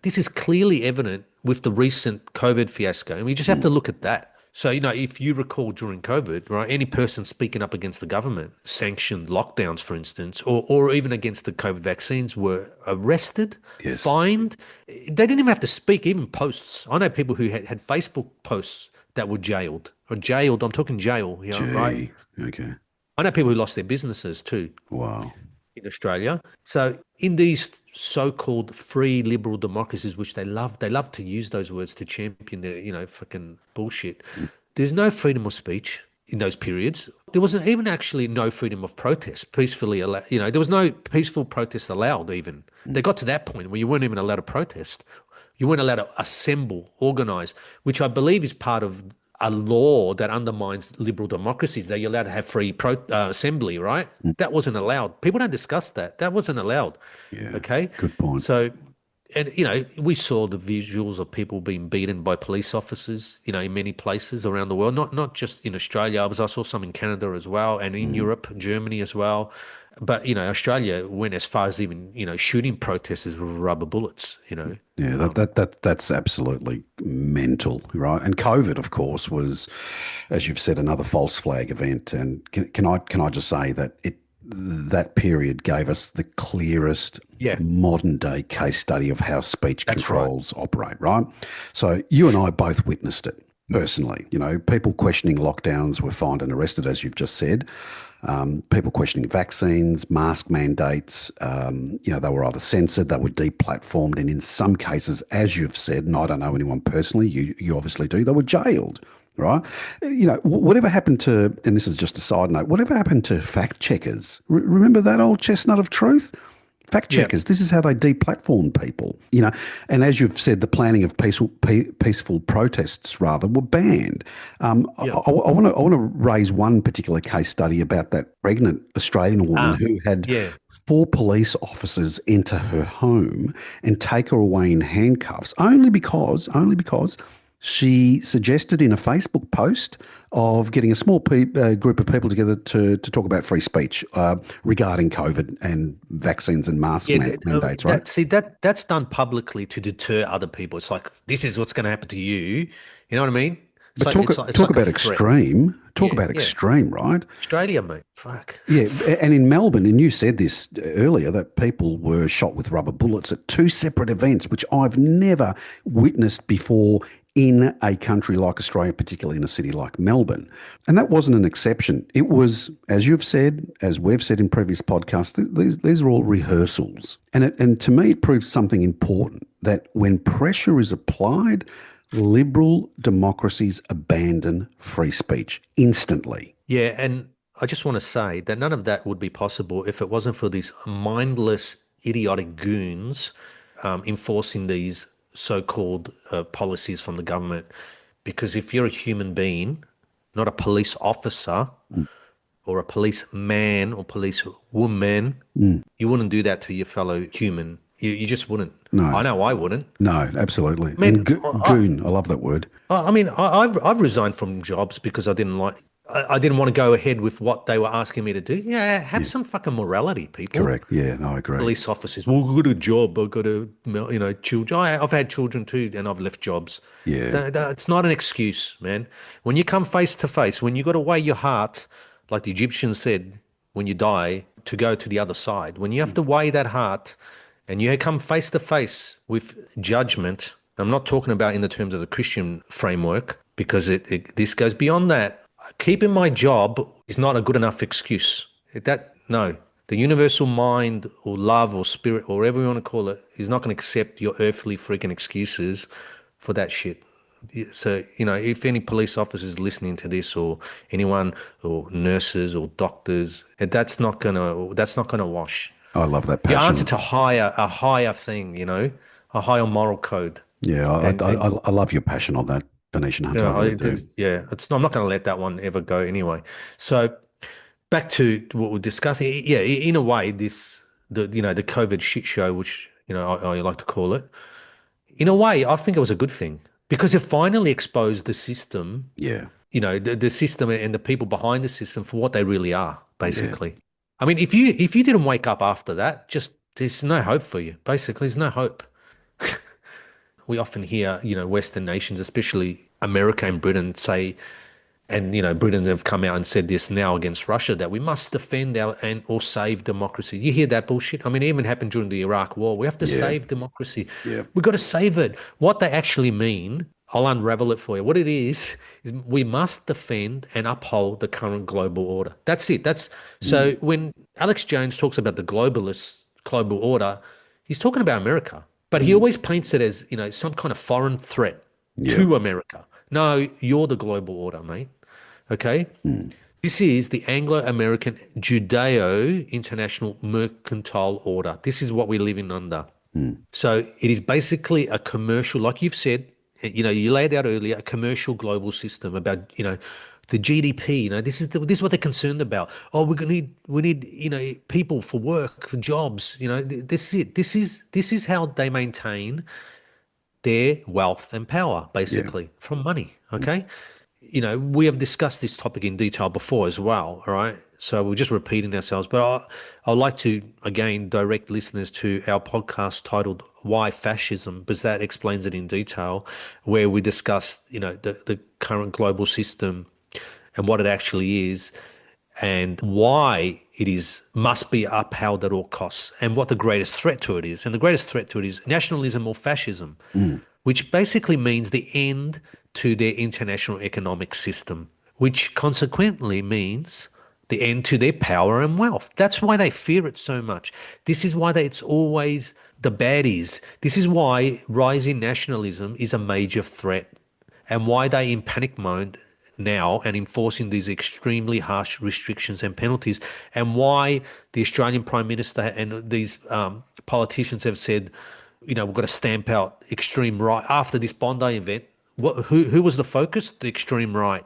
This is clearly evident with the recent COVID fiasco, and we just have to look at that. So, if you recall during COVID, right, any person speaking up against the government, sanctioned lockdowns, for instance, or even against the COVID vaccines were arrested, Yes. fined. They didn't even have to speak, even posts. I know people who had Facebook posts that were jailed. I'm talking jail, right? Gee. Okay. I know people who lost their businesses too Wow. in Australia. So in these so-called free liberal democracies, which they love to use those words to champion their, fucking bullshit. There's no freedom of speech in those periods. There wasn't even actually no freedom of protest, peacefully allowed. There was no peaceful protest allowed even. They got to that point where you weren't even allowed to protest. You weren't allowed to assemble, organize, which I believe is part of a law that undermines liberal democracies, that you're allowed to have free assembly, right? That wasn't allowed. People don't discuss that. That wasn't allowed. Yeah. Okay. Good point. So And, we saw the visuals of people being beaten by police officers, in many places around the world, not just in Australia. I saw some in Canada as well, and in Mm. Europe, Germany as well. But, Australia went as far as even, shooting protesters with rubber bullets. Yeah, that's absolutely mental, right? And COVID, of course, was, as you've said, another false flag event. And can I just say that that period gave us the clearest Yeah, modern day case study of how speech that's right. controls operate, right? So you and I both witnessed it personally. People questioning lockdowns were fined and arrested, as you've just said. People questioning vaccines, mask mandates, they were either censored, they were deplatformed, and in some cases, as you've said, and I don't know anyone personally, you obviously do, they were jailed, right? Whatever happened to, and this is just a side note, whatever happened to fact checkers? Remember that old chestnut of truth? Fact Yeah, checkers. This is how they deplatform people. And as you've said, the planning of peaceful protests rather were banned. yeah. I want to raise one particular case study about that pregnant Australian woman who had Yeah. four police officers enter her home and take her away in handcuffs only because she suggested in a Facebook post of getting a small group of people together to talk about free speech regarding COVID and vaccines and mask Yeah, mandates, right? that's done publicly to deter other people. It's like, this is what's going to happen to you. You know what I mean? It's But like talk it's like it's talk like a about threat. extreme. Talk Yeah, about yeah. extreme, right? Australia, mate. Fuck. Yeah, and in Melbourne, and you said this earlier, that people were shot with rubber bullets at two separate events, which I've never witnessed before in a country like Australia, particularly in a city like Melbourne. And that wasn't an exception. It was, as you've said, as we've said in previous podcasts, these are all rehearsals. And to me, it proves something important, that when pressure is applied, liberal democracies abandon free speech instantly. Yeah, and I just want to say that none of that would be possible if it wasn't for these mindless, idiotic goons enforcing these so-called policies from the government. Because if you're a human being, not a police officer or a policeman or police woman, Mm. you wouldn't do that to your fellow human. You just wouldn't. No, I know I wouldn't. no, absolutely. I And mean, goon, I love that word. I've resigned from jobs because I didn't want to go ahead with what they were asking me to do. Yeah, have Yeah, some fucking morality, people. correct. Yeah, no, I agree. Police officers. Well, I've got a job. I've got children. I've had children too, and I've left jobs. Yeah, It's not an excuse, man. When you come face to face, when you got to weigh your heart, like the Egyptians said, when you die, to go to the other side. When you have to weigh that heart, and you come face to face with judgment. I'm not talking about in the terms of the Christian framework, because this goes beyond that. Keeping my job is not a good enough excuse. No. The universal mind or love or spirit or whatever you want to call it is not going to accept your earthly freaking excuses for that shit. So, if any police officers listening to this, or anyone, or nurses or doctors, that's not gonna wash. I love that You answer passion. to a higher thing, a higher moral code. Yeah, And I love your passion on that, Phoenician Hunter. I really do. I'm not going to let that one ever go anyway. So back to what we're discussing. Yeah, in a way, the COVID shit show, which I like to call it. In a way, I think it was a good thing, because it finally exposed the system. Yeah, The system and the people behind the system for what they really are, yeah, basically. I mean, if you didn't wake up after that, just there's no hope for you. Basically, there's no hope. We often hear, Western nations, especially America and Britain, say, and Britain have come out and said this now against Russia, that we must defend or save democracy. You hear that bullshit? I mean, it even happened during the Iraq War. We have to yeah, save democracy. yeah. We've got to save it. What they actually mean, I'll unravel it for you. What it is we must defend and uphold the current global order. That's it. So when Alex Jones talks about the globalist global order, he's talking about America, but he always paints it as, some kind of foreign threat Yeah. to America. No, you're the global order, mate. Okay? This is the Anglo-American Judeo-International Mercantile Order. This is what we're living under. So it is basically a commercial, like you've said, you laid out earlier, a commercial global system about, the GDP. This is what they're concerned about. Oh, we need people for work, for jobs. This is it. This is how they maintain their wealth and power, Yeah. basically, from money. Okay. We have discussed this topic in detail before as well. All right. So we're just repeating ourselves. But I'd like to, again, direct listeners to our podcast titled Why Fascism, because that explains it in detail, where we discuss, the current global system and what it actually is and why it must be upheld at all costs and what the greatest threat to it is. And the greatest threat to it is nationalism or fascism, Mm. which basically means the end to their international economic system, which consequently means the end to their power and wealth. That's why they fear it so much. This is why it's always the baddies. This is why rising nationalism is a major threat and why they in panic mode now and enforcing these extremely harsh restrictions and penalties, and why the Australian Prime Minister and these politicians have said, we've got to stamp out extreme right after this Bondi event. Who was the focus? The extreme right.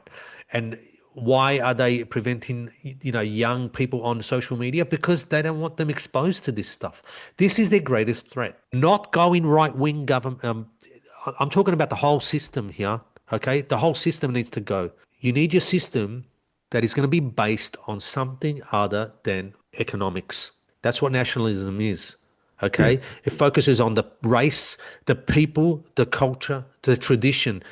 And why are they preventing, young people on social media? Because they don't want them exposed to this stuff. This is their greatest threat. Not going right-wing government. I'm talking about the whole system here. Okay, the whole system needs to go. You need your system that is going to be based on something other than economics. That's what nationalism is. Yeah. Okay, it focuses on the race, the people, the culture, the tradition.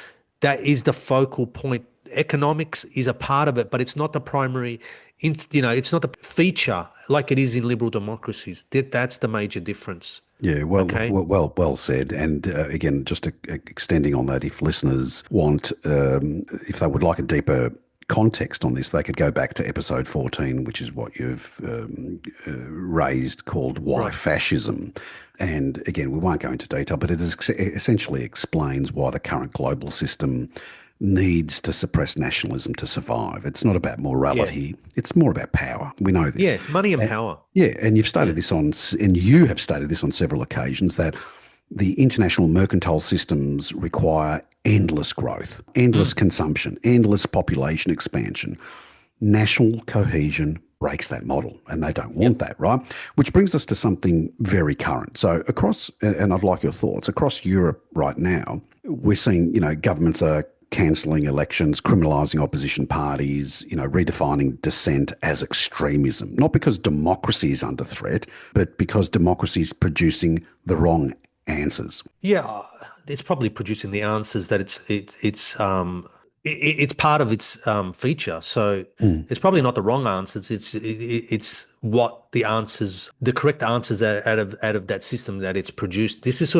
That is the focal point. Economics is a part of it, but it's not the primary. It's not the feature like it is in liberal democracies. That's the major difference. Yeah, well, Okay. well said. And again, just extending on that, if listeners want, if they would like a deeper context on this, they could go back to episode 14, which is what you've raised, called Why Right. Fascism. And again, we won't go into detail, but it essentially explains why the current global system needs to suppress nationalism to survive. It's not about Yeah. morality. It's more about power. We know this. Yeah. Money and power. Yeah, and you've stated Yeah. this and you have stated this on several occasions, that the international mercantile systems require endless growth, endless consumption, endless population expansion. National cohesion breaks that model, and they don't want that, right? Which brings us to something very current. So and I'd like your thoughts, across Europe right now, we're seeing, governments are cancelling elections, criminalising opposition parties, redefining dissent as extremism, not because democracy is under threat, but because democracy is producing the wrong answers. Yeah, it's probably producing the answers that it's part of its feature. So Mm. it's probably not the wrong answers. It's what the answers, the correct answers out of that system that it's produced. This is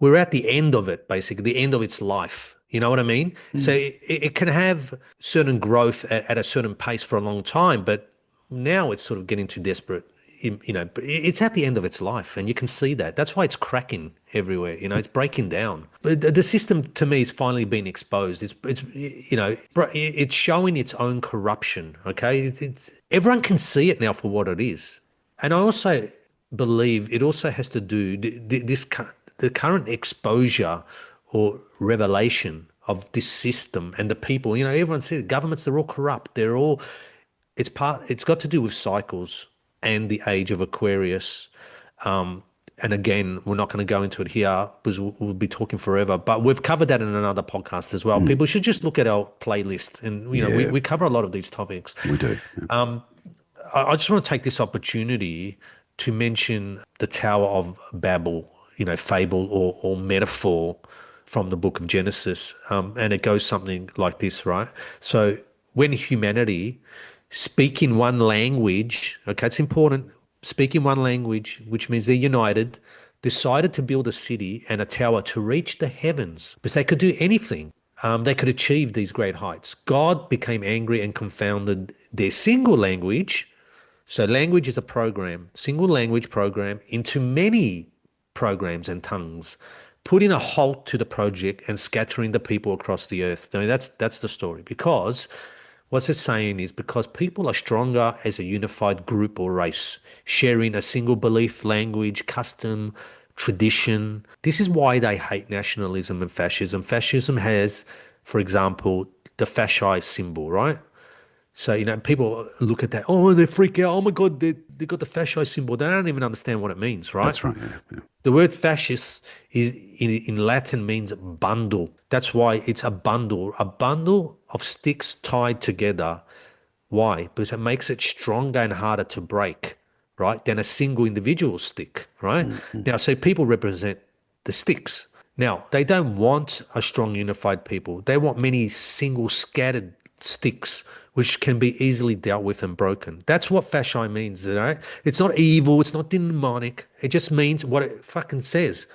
we're at the end of it, basically, the end of its life. You know what I mean? So it can have certain growth at a certain pace for a long time, but now it's sort of getting too desperate. It's at the end of its life, and you can see that. That's why it's cracking everywhere. It's breaking down. But the system, to me, is finally being exposed. It's showing its own corruption. Okay, it's everyone can see it now for what it is, and I also believe it also has to do the current exposure or revelation of this system and the people. Everyone says governments, they're all corrupt. It's got to do with cycles and the age of Aquarius. And again, we're not going to go into it here because we'll be talking forever, but we've covered that in another podcast as well. People should just look at our playlist, and we cover a lot of these topics. We do. Yeah. I just want to take this opportunity to mention the Tower of Babel, fable or metaphor from the book of Genesis. And it goes something like this, right? So when humanity speak in one language, okay, it's important, speak in one language, which means they're united, decided to build a city and a tower to reach the heavens, because they could do anything. They could achieve these great heights. God became angry and confounded their single language. So language is a program, single language program, into many programs and tongues, putting a halt to the project and scattering the people across the earth. Now, that's the story, because what it's saying is because people are stronger as a unified group or race, sharing a single belief, language, custom, tradition. This is why they hate nationalism and fascism. Fascism has, for example, the fasci symbol, right? So, people look at that, oh, they freak out. Oh my God, they got the fasci symbol. They don't even understand what it means, right? That's right. Yeah, yeah. The word fascist is in Latin means bundle. That's why it's a bundle of sticks tied together. Why? Because it makes it stronger and harder to break, right, than a single individual stick, right? Mm-hmm. Now, so people represent the sticks. Now, they don't want a strong, unified people. They want many single, scattered sticks, which can be easily dealt with and broken. That's what fasci means, right? It's not evil. It's not demonic. It just means what it fucking says,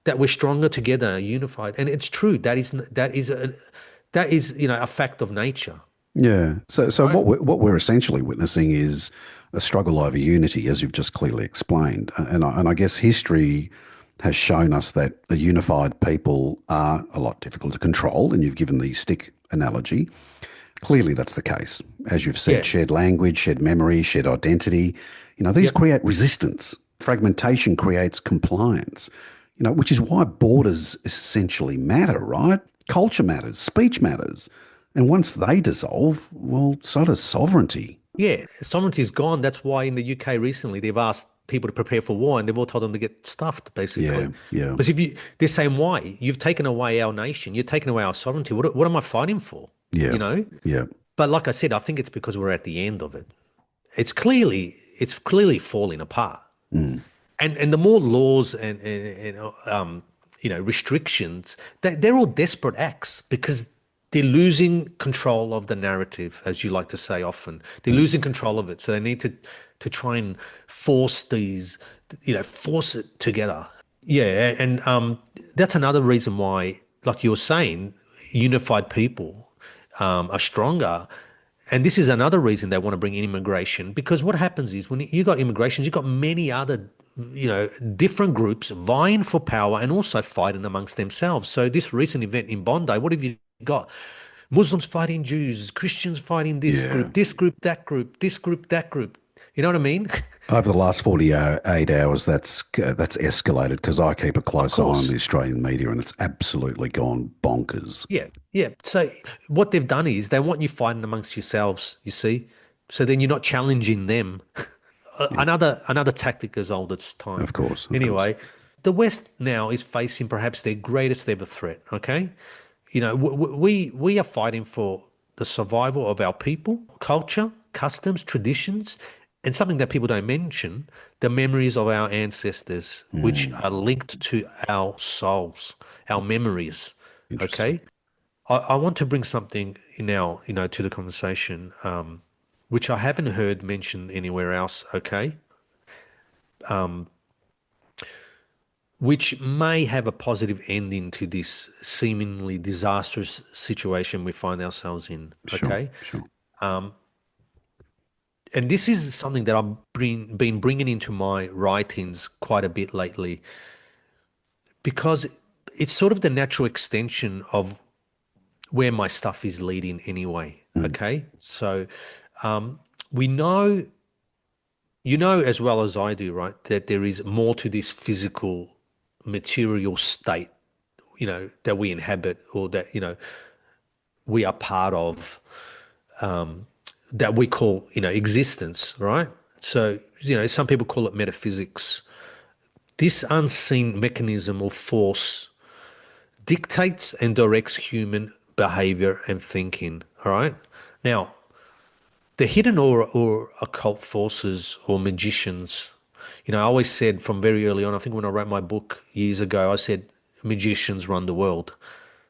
that we're stronger together, unified. And it's true. That is a fact of nature, Yeah. So right? what we're essentially witnessing is a struggle over unity, as you've just clearly explained. And I guess history has shown us that a unified people are a lot difficult to control. And you've given the stick analogy. Clearly, that's the case. As you've said, Yeah. shared language, shared memory, shared identity. These Yep. create resistance. Fragmentation creates compliance. Which is why borders essentially matter, right? Culture matters, speech matters. And once they dissolve, well, so does sovereignty. Yeah, sovereignty is gone. That's why in the UK recently they've asked people to prepare for war and they've all told them to get stuffed, Yeah, basically. yeah, Because they're saying, why? You've taken away our nation. You've taken away our sovereignty. What am I fighting for? yeah, You know? yeah. But like I said, I think it's because we're at the end of it. It's clearly falling apart. Mm, And the more laws and restrictions, they're all desperate acts because they're losing control of the narrative, as you like to say often. They're mm. losing control of it, so they need to try and force it together. Yeah, and that's another reason why, like you were saying, unified people are stronger. And this is another reason they want to bring in immigration, because what happens is when you got immigration, you've got many other, different groups vying for power and also fighting amongst themselves. So this recent event in Bondi, what have you got? Muslims fighting Jews, Christians fighting Yeah. this group, that group, this group, that group. You know what I mean? Over the last 48 hours, that's escalated because I keep a Of close eye on the course. Australian media and it's absolutely gone bonkers. Yeah, yeah. So what they've done is they want you fighting amongst yourselves, you see? So then you're not challenging them. Yeah, Another tactic as old as of time. course, of course. Anyway, the West now is facing perhaps their greatest ever threat. Okay, we are fighting for the survival of our people, culture, customs, traditions, and something that people don't mention: the memories of our ancestors, which Mm, are linked to our souls, our memories. interesting. Okay, I want to bring something now, to the conversation, which I haven't heard mentioned anywhere else. Okay, which may have a positive ending to this seemingly disastrous situation we find ourselves in. Sure, Okay. sure. And this is something that I've been bringing into my writings quite a bit lately because it's sort of the natural extension of where my stuff is leading anyway. Mm, Okay. So we know, as well as I do, right, that there is more to this physical material state, that we inhabit or that, we are part of, that we call, existence, right? So, some people call it metaphysics. This unseen mechanism or force dictates and directs human behavior and thinking, all right? Now, the hidden or occult forces or magicians, I always said from very early on, I think when I wrote my book years ago, I said magicians run the world.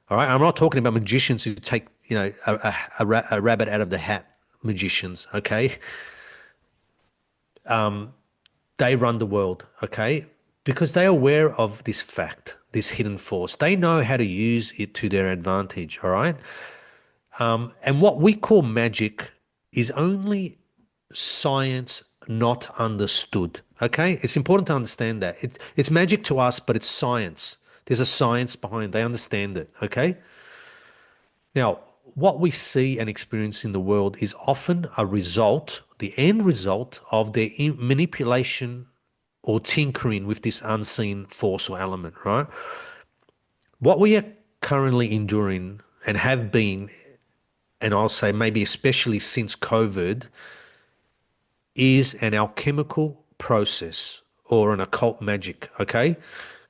All right. I'm not talking about magicians who take, a rabbit out of the hat magicians. Okay. They run the world. Okay. Because they're aware of this fact, this hidden force. They know how to use it to their advantage. All right. And what we call magic is only science not understood. Okay. It's important to understand that. It's magic to us, but it's science. There's a science behind it. They understand it. Okay. Now, what we see and experience in the world is often the end result of their manipulation or tinkering with this unseen force or element, right? What we are currently enduring and have been and I'll say maybe especially since COVID, is an alchemical process or an occult magic. Okay.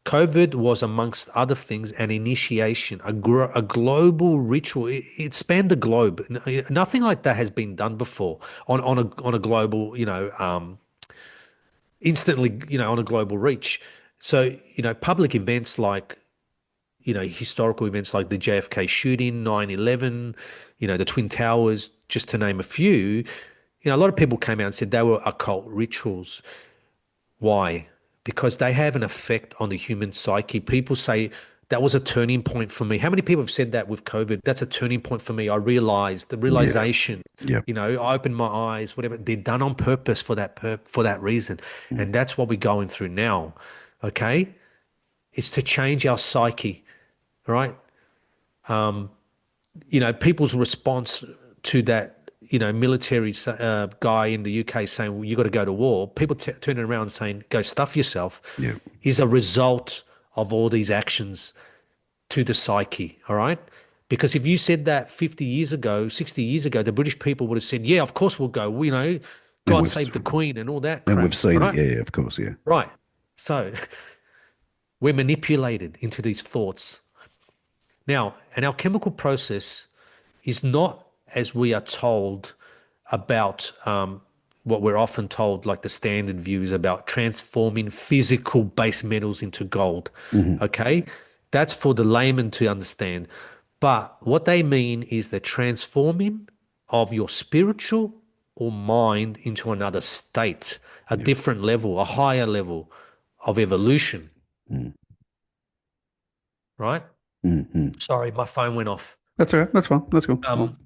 COVID was, amongst other things, an initiation, a global ritual. It spanned the globe. Nothing like that has been done before on a global, instantly, on a global reach. So, public events like, historical events like the JFK shooting, 9/11, the Twin Towers, just to name a few, a lot of people came out and said they were occult rituals. Why? Because they have an effect on the human psyche. People say that was a turning point for me. How many people have said that with COVID? That's a turning point for me. I realized the Yeah. realization, Yeah. I opened my eyes, whatever. They're done on purpose for that reason. Mm. And that's what we're going through now. Okay? It's to change our psyche, right? People's response to that, military guy in the UK saying, well, you got to go to war, people turning around saying, go stuff yourself, Yeah. is a result of all these actions to the psyche, all right? Because if you said that 50 years ago, 60 years ago, the British people would have said, yeah, of course we'll go, And God we've save the Queen and all that and we've crap, seen it. right? Yeah, of course. Yeah. Right. So we're manipulated into these thoughts. Now, an alchemical process is not as we are told about what we're often told, like the standard view is about transforming physical base metals into gold. Hmm. Okay. That's for the layman to understand. But what they mean is the transforming of your spiritual or mind into another state, a Yeah. different level, a higher level of evolution, Mm. right? Mm-hmm. Sorry, my phone went off. That's all right. That's fine. That's cool. Um,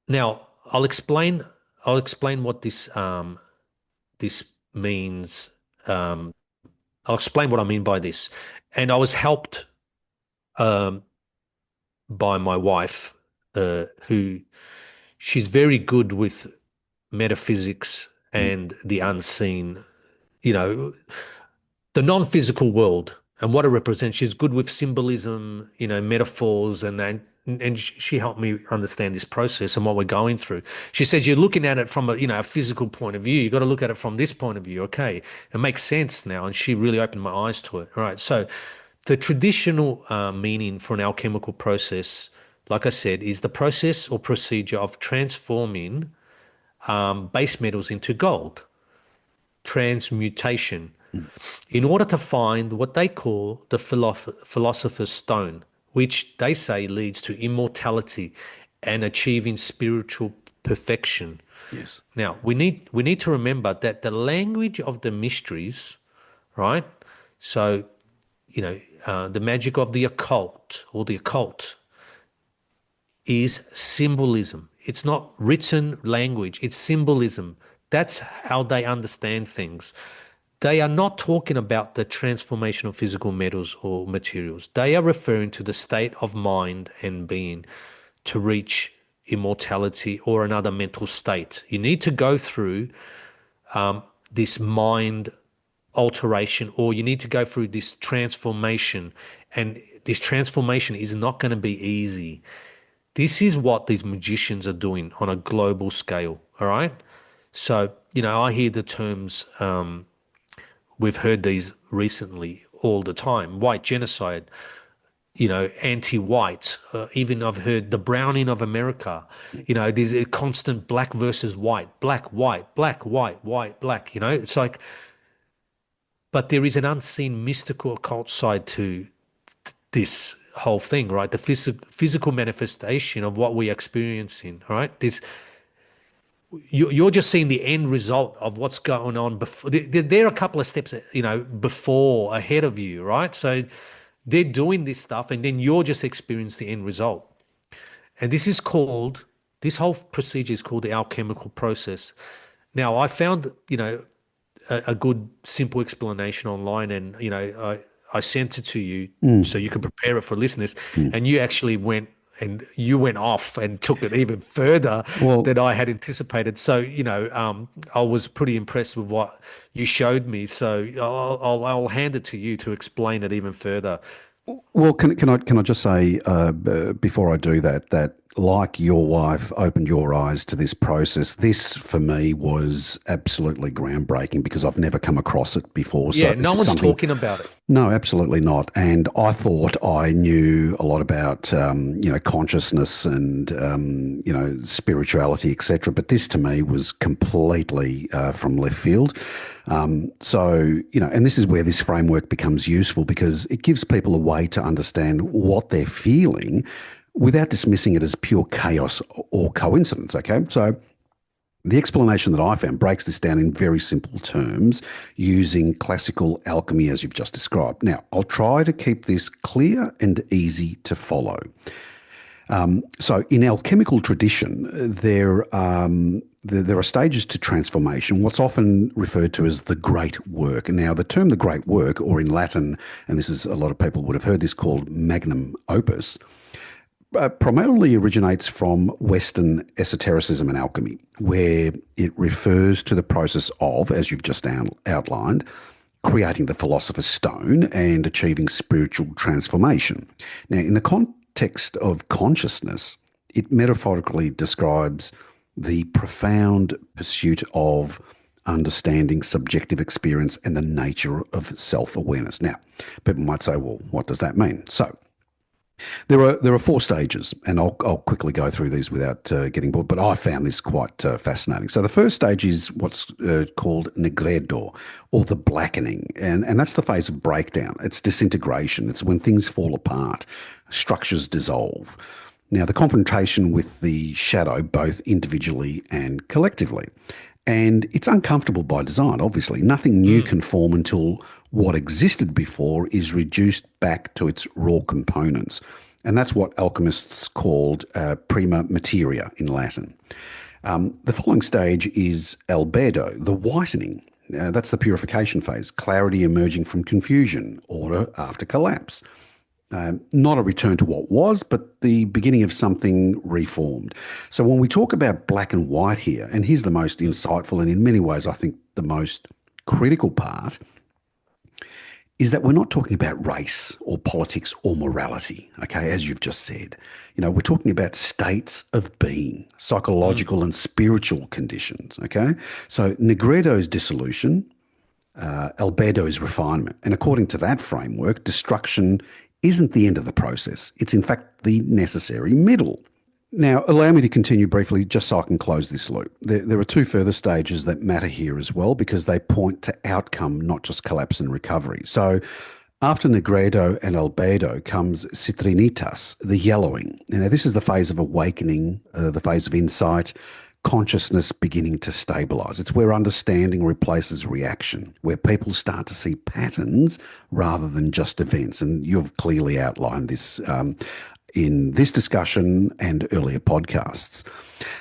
Now, I'll explain what this means. Um, I'll explain what I mean by this. And I was helped um, by my wife, who she's very good with metaphysics Mm. and the unseen, you know, the non-physical world and what it represents. She's good with symbolism, metaphors, and she helped me understand this process and what we're going through. She says you're looking at it from a physical point of view. You got to look at it from this point of view. Okay, it makes sense now, and she really opened my eyes to it. All right, so the traditional meaning for an alchemical process, like I said, is the process or procedure of transforming base metals into gold, transmutation, Mm. in order to find what they call the philosopher's stone, which they say leads to immortality and achieving spiritual perfection. Yes. Now, we need to remember that the language of the mysteries, right? So, the magic of the occult or the occult is symbolism. It's not written language, it's symbolism. That's how they understand things. They are not talking about the transformation of physical metals or materials. They are referring to the state of mind and being to reach immortality or another mental state. You need to go through this mind alteration, or you need to go through this transformation. And this transformation is not going to be easy. This is what these magicians are doing on a global scale. All right. So, I hear the terms, we've heard these recently all the time: white genocide, anti-white. Even I've heard the browning of America. There's a constant black versus white, black, white, black, white, white, black. It's like, but there is an unseen mystical occult side to this whole thing, right? The physical manifestation of what we're experiencing, right? You're just seeing the end result of what's going on before. There are a couple of steps, before, ahead of you, right? So they're doing this stuff, and then you're just experiencing the end result. And this whole procedure is called the alchemical process. Now, I found, a good simple explanation online, and I sent it to you Mm. so you could prepare it for listeners, Mm. and you went off and took it even further Well, than I had anticipated. So I was pretty impressed with what you showed me. So I'll hand it to you to explain it even further. Well, can I just say before I do that, like your wife, opened your eyes to this process. This, for me, was absolutely groundbreaking because I've never come across it before. So Yeah, this no is one's something. talking about it. No, absolutely not. And I thought I knew a lot about, consciousness and, spirituality, etc. But this to me was completely from left field. And this is where this framework becomes useful because it gives people a way to understand what they're feeling without dismissing it as pure chaos or coincidence. Okay. So the explanation that I found breaks this down in very simple terms using classical alchemy as you've just described. Now, I'll try to keep this clear and easy to follow. So, in alchemical tradition, there are stages to transformation, what's often referred to as the great work. Now, the term the great work, or in Latin, and this is a lot of people would have heard this called magnum opus, primarily originates from Western esotericism and alchemy, where it refers to the process of, as you've just outlined, creating the philosopher's stone and achieving spiritual transformation. Now, in the context of consciousness, it metaphorically describes the profound pursuit of understanding subjective experience and the nature of self-awareness. Now, people might say, well, what does that mean? So, there are four stages, and I'll quickly go through these without getting bored, but I found this quite fascinating. So the first stage is what's called negredo, or the blackening, and that's the phase of breakdown. It's disintegration. It's when things fall apart, structures dissolve. Now, the confrontation with the shadow, both individually and collectively. And it's uncomfortable by design, obviously. Nothing new can form until what existed before is reduced back to its raw components. And that's what alchemists called prima materia in Latin. The following stage is albedo, the whitening. That's the purification phase, clarity emerging from confusion, order after collapse. Not a return to what was, but the beginning of something reformed. So when we talk about black and white here, and here's the most insightful and in many ways I think the most critical part, is that we're not talking about race or politics or morality, okay, as you've just said. We're talking about states of being, psychological and spiritual conditions, okay? So negredo is dissolution, albedo is refinement. And according to that framework, destruction isn't the end of the process. It's in fact the necessary middle. Now, allow me to continue briefly just so I can close this loop. There are two further stages that matter here as well because they point to outcome, not just collapse and recovery. So after negredo and albedo comes citrinitas, the yellowing. Now, this is the phase of awakening, the phase of insight, consciousness beginning to stabilize. It's where understanding replaces reaction, where people start to see patterns rather than just events. And you've clearly outlined this in this discussion and earlier podcasts.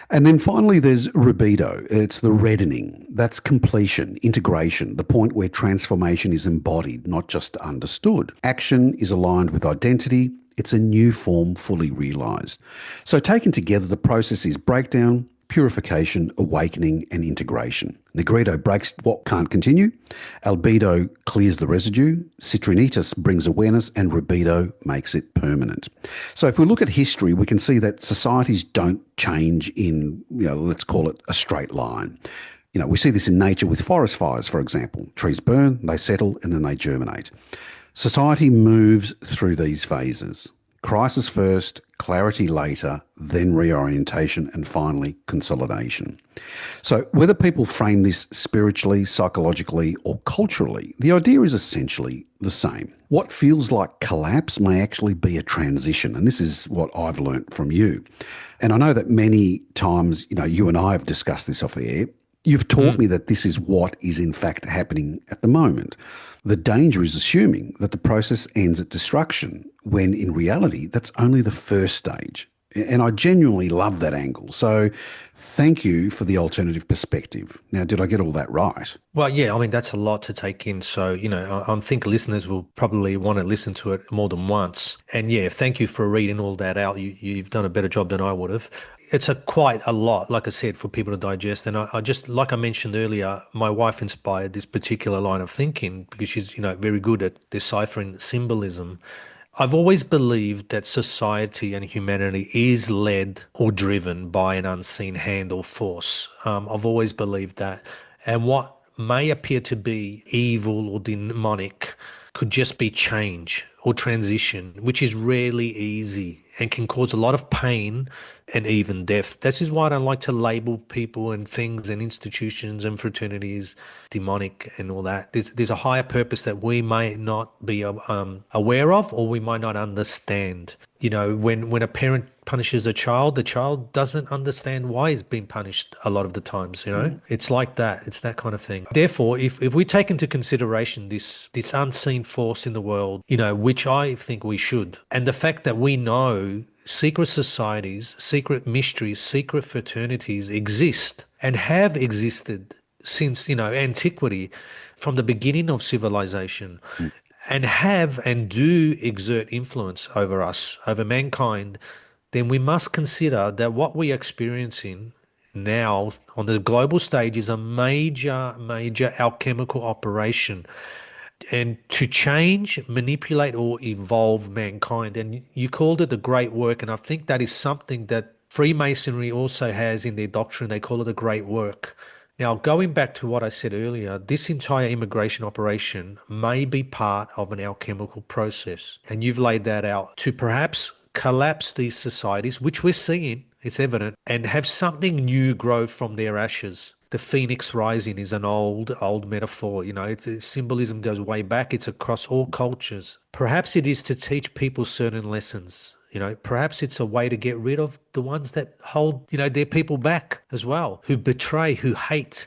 And then finally, there's rubedo. It's the reddening. That's completion, integration, the point where transformation is embodied, not just understood. Action is aligned with identity. It's a new form fully realized. So taken together, the process is breakdown, purification, awakening, and integration. Negredo breaks what can't continue, albedo clears the residue, citrinitas brings awareness, and rubedo makes it permanent. So if we look at history, we can see that societies don't change in, let's call it a straight line. We see this in nature with forest fires, for example. Trees burn, they settle, and then they germinate. Society moves through these phases. Crisis first, clarity later, then reorientation, and finally consolidation. So whether people frame this spiritually, psychologically, or culturally, the idea is essentially the same. What feels like collapse may actually be a transition, and this is what I've learnt from you. And I know that many times, you and I have discussed this off the air. You've taught me that this is what is in fact happening at the moment. The danger is assuming that the process ends at destruction, when in reality, that's only the first stage. And I genuinely love that angle. So thank you for the alternative perspective. Now, did I get all that right? Well, yeah, I mean, that's a lot to take in. So, I think listeners will probably want to listen to it more than once. And yeah, thank you for reading all that out. You've done a better job than I would have. It's quite a lot, like I said, for people to digest. And I just, like I mentioned earlier, my wife inspired this particular line of thinking because she's, very good at deciphering symbolism. I've always believed that society and humanity is led or driven by an unseen hand or force. I've always believed that. And what may appear to be evil or demonic could just be change or transition, which is rarely easy and can cause a lot of pain and even death. This is why I don't like to label people and things and institutions and fraternities demonic and all that. There's a higher purpose that we may not be aware of, or we might not understand. You know, when a parent punishes a child, the child doesn't understand why he's being punished a lot of the times, you know? It's like that. It's that kind of thing. Therefore, if we take into consideration this unseen force in the world, you know, which I think we should, and the fact that we know secret societies, secret mysteries, secret fraternities exist and have existed since, you know, antiquity, from the beginning of civilization, and have and do exert influence over us, over mankind, then we must consider that what we are experiencing now on the global stage is a major alchemical operation, and to change, manipulate, or evolve mankind. And you called it a great work, and I think that is something that Freemasonry also has in their doctrine. They call it a great work. Now, going back to what I said earlier, this entire immigration operation may be part of an alchemical process, and you've laid that out to perhaps collapse these societies, which we're seeing, it's evident, and have something new grow from their ashes. The phoenix rising is an old metaphor. You know, symbolism goes way back. It's across all cultures. Perhaps it is to teach people certain lessons. You know, perhaps it's a way to get rid of the ones that hold, you know, their people back as well, who betray, who hate,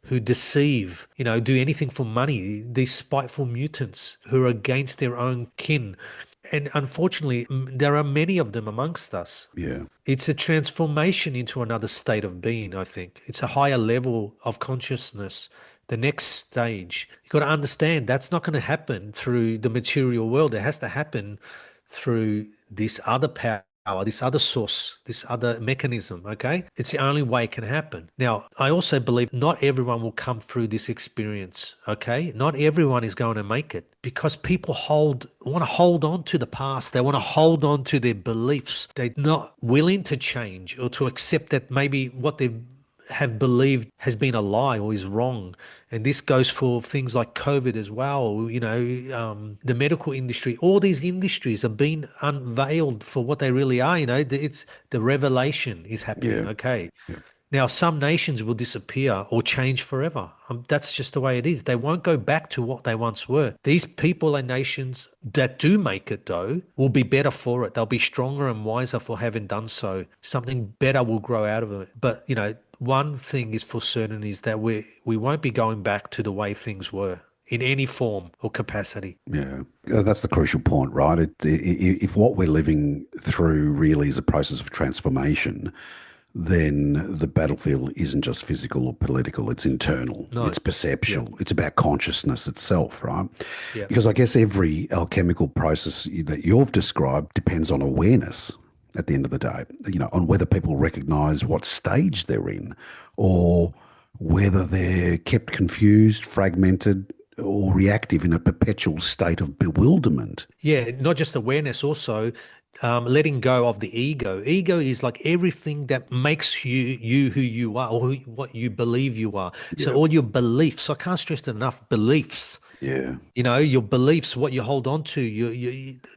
who deceive, you know, do anything for money. These spiteful mutants who are against their own kin. And unfortunately, there are many of them amongst us. Yeah. It's a transformation into another state of being, I think. It's a higher level of consciousness, the next stage. You've got to understand that's not going to happen through the material world. It has to happen through this other power, this other source, this other mechanism, okay? It's the only way it can happen. Now, I also believe not everyone will come through this experience, okay? Not everyone is going to make it, because people want to hold on to the past. They want to hold on to their beliefs. They're not willing to change or to accept that maybe what they've have believed has been a lie or is wrong. And this goes for things like COVID as well. You know, the medical industry, all these industries are being unveiled for what they really are. You know, it's the revelation is happening. Yeah. Okay. Yeah. Now, some nations will disappear or change forever. That's just the way it is. They won't go back to what they once were. These people and nations that do make it, though, will be better for it. They'll be stronger and wiser for having done so. Something better will grow out of it. But, you know, one thing is for certain is that we won't be going back to the way things were in any form or capacity. Yeah, that's the crucial point, right? If what we're living through really is a process of transformation, then the battlefield isn't just physical or political, it's internal, No. it's perceptual, it's about consciousness itself, right? Yeah. Because I guess every alchemical process that you've described depends on awareness at the end of the day, you know, on whether people recognize what stage they're in, or whether they're kept confused, fragmented, or reactive in a perpetual state of bewilderment. Yeah, not just awareness, also letting go of the ego. Ego is like everything that makes you who you are, or what you believe you are. So Yeah. all your beliefs, I can't stress it enough, beliefs. Yeah. You know, your beliefs, what you hold on to,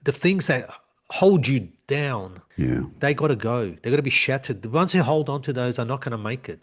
the things that hold you down. Yeah. They got to go. They got to be shattered. The ones who hold on to those are not going to make it.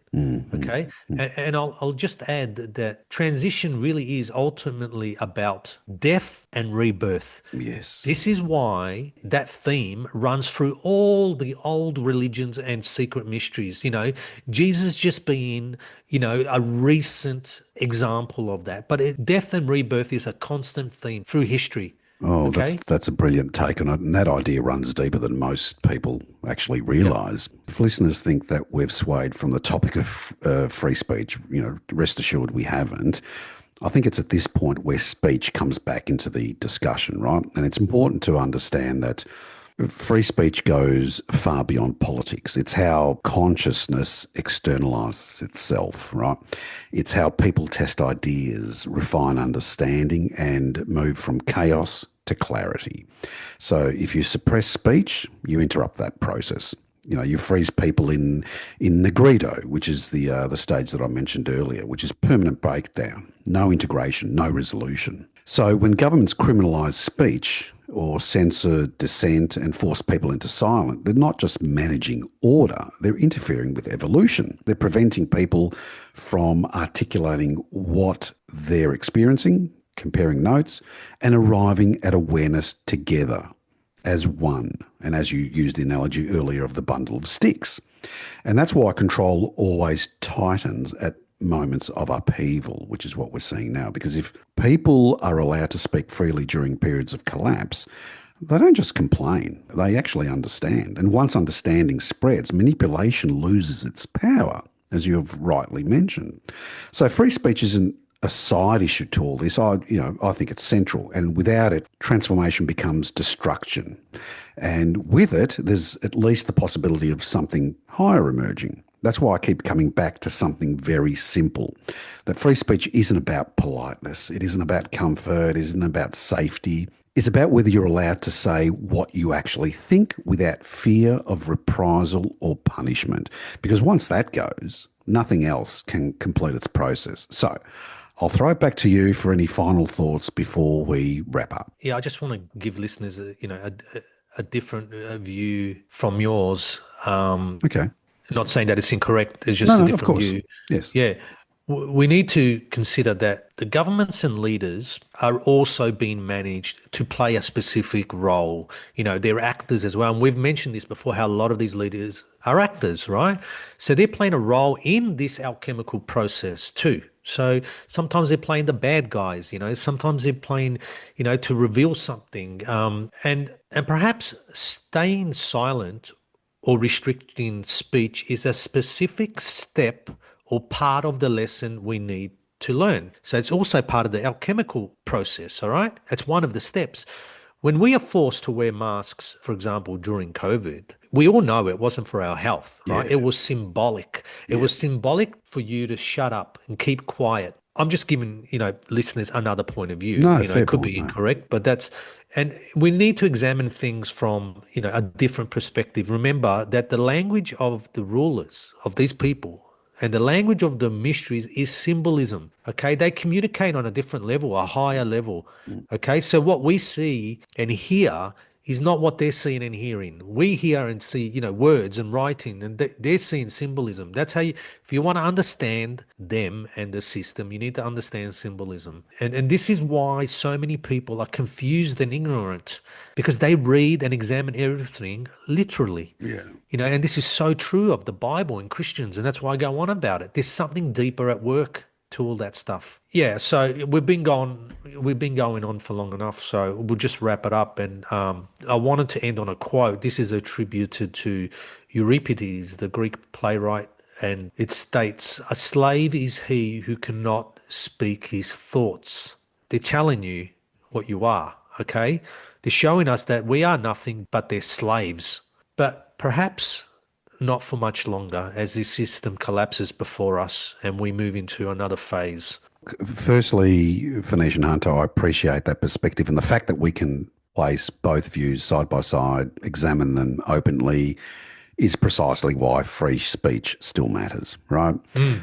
Okay. And I'll just add that transition really is ultimately about death and rebirth. Yes. This is why that theme runs through all the old religions and secret mysteries. You know, Jesus just being, you know, a recent example of that. But death and rebirth is a constant theme through history. Oh, Okay. that's a brilliant take on it, and that idea runs deeper than most people actually realise. If listeners think that we've swayed from the topic of free speech, you know, rest assured we haven't. I think it's at this point where speech comes back into the discussion, right? And it's important to understand that free speech goes far beyond politics. It's how consciousness externalizes itself, right? It's how people test ideas, refine understanding, and move from chaos to clarity. So if you suppress speech, you interrupt that process. You freeze people in negrito, which is the stage that I mentioned earlier, which is permanent breakdown, no integration, no resolution. So when governments criminalise speech or censor dissent and force people into silence, they're not just managing order, they're interfering with evolution. They're preventing people from articulating what they're experiencing, comparing notes, and arriving at awareness together as one. And as you used the analogy earlier of the bundle of sticks. And that's why control always tightens at moments of upheaval, which is what we're seeing now. Because if people are allowed to speak freely during periods of collapse, they don't just complain, they actually understand. And once understanding spreads, manipulation loses its power, as you have rightly mentioned. So free speech isn't a side issue to all this. I think it's central. And without it, transformation becomes destruction. And with it, there's at least the possibility of something higher emerging. That's why I keep coming back to something very simple, that free speech isn't about politeness. It isn't about comfort. It isn't about safety. It's about whether you're allowed to say what you actually think without fear of reprisal or punishment. Because once that goes, nothing else can complete its process. So I'll throw it back to you for any final thoughts before we wrap up. Yeah, I just want to give listeners, a different view from yours. Okay. Not saying that it's incorrect. It's just No, a of different course. view. Yes. Yeah. We need to consider that the governments and leaders are also being managed to play a specific role. They're actors as well. And we've mentioned this before, how a lot of these leaders are actors, right? So they're playing a role in this alchemical process too. So sometimes they're playing the bad guys, sometimes they're playing, to reveal something. And perhaps staying silent or restricting speech is a specific step or part of the lesson we need to learn. So it's also part of the alchemical process, all right? That's one of the steps. When we are forced to wear masks, for example, during COVID, we all know it wasn't for our health, right? Yeah. It was symbolic. It was symbolic for you to shut up and keep quiet. I'm just giving, listeners another point of view. No, It fair could point, be no. incorrect, but and we need to examine things from, a different perspective. Remember that the language of the rulers of these people and the language of the mysteries is symbolism, okay? They communicate on a different level, a higher level, okay? So what we see and hear is not what they're seeing and hearing. We hear and see, words and writing, and they're seeing symbolism. That's how if you want to understand them and the system, you need to understand symbolism. And this is why so many people are confused and ignorant, because they read and examine everything literally. Yeah. And this is so true of the Bible and Christians, and that's why I go on about it. There's something deeper at work to all that stuff. Yeah, so we've been going on for long enough, so we'll just wrap it up. And I wanted to end on a quote. This is attributed to Euripides, the Greek playwright, and it states, "A slave is he who cannot speak his thoughts." They're telling you what you are, okay? They're showing us that we are nothing but their slaves. But perhaps not for much longer, as this system collapses before us and we move into another phase. Firstly, Phoenician Hunter, I appreciate that perspective and the fact that we can place both views side by side, examine them openly, is precisely why free speech still matters, right? And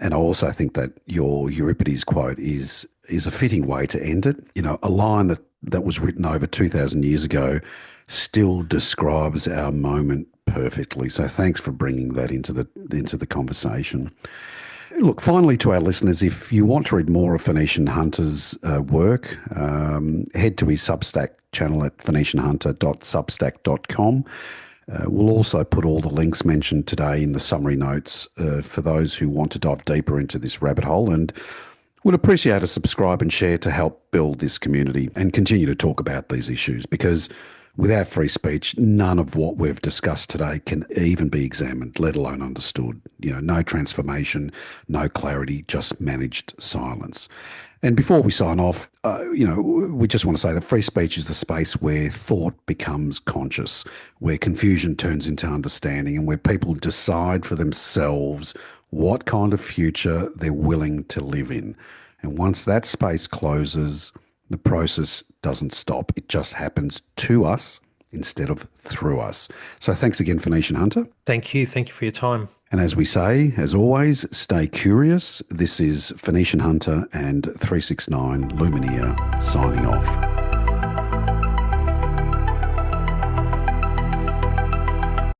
I also think that your Euripides quote is a fitting way to end it. A line that was written over 2,000 years ago still describes our moment perfectly. So thanks for bringing that into the conversation. Look, finally, to our listeners, if you want to read more of Phoenician Hunter's work, head to his Substack channel at phoenicianhunter.substack.com. We'll also put all the links mentioned today in the summary notes for those who want to dive deeper into this rabbit hole, and would appreciate a subscribe and share to help build this community and continue to talk about these issues, because without free speech, none of what we've discussed today can even be examined, let alone understood. No transformation, no clarity, just managed silence. And before we sign off, we just want to say that free speech is the space where thought becomes conscious, where confusion turns into understanding, and where people decide for themselves what kind of future they're willing to live in. And once that space closes, The process doesn't stop. It just happens to us instead of through us. So thanks again, Phoenician Hunter. Thank you. Thank you for your time. And as we say, as always, stay curious. This is Phoenician Hunter and 369 Lumineer signing off.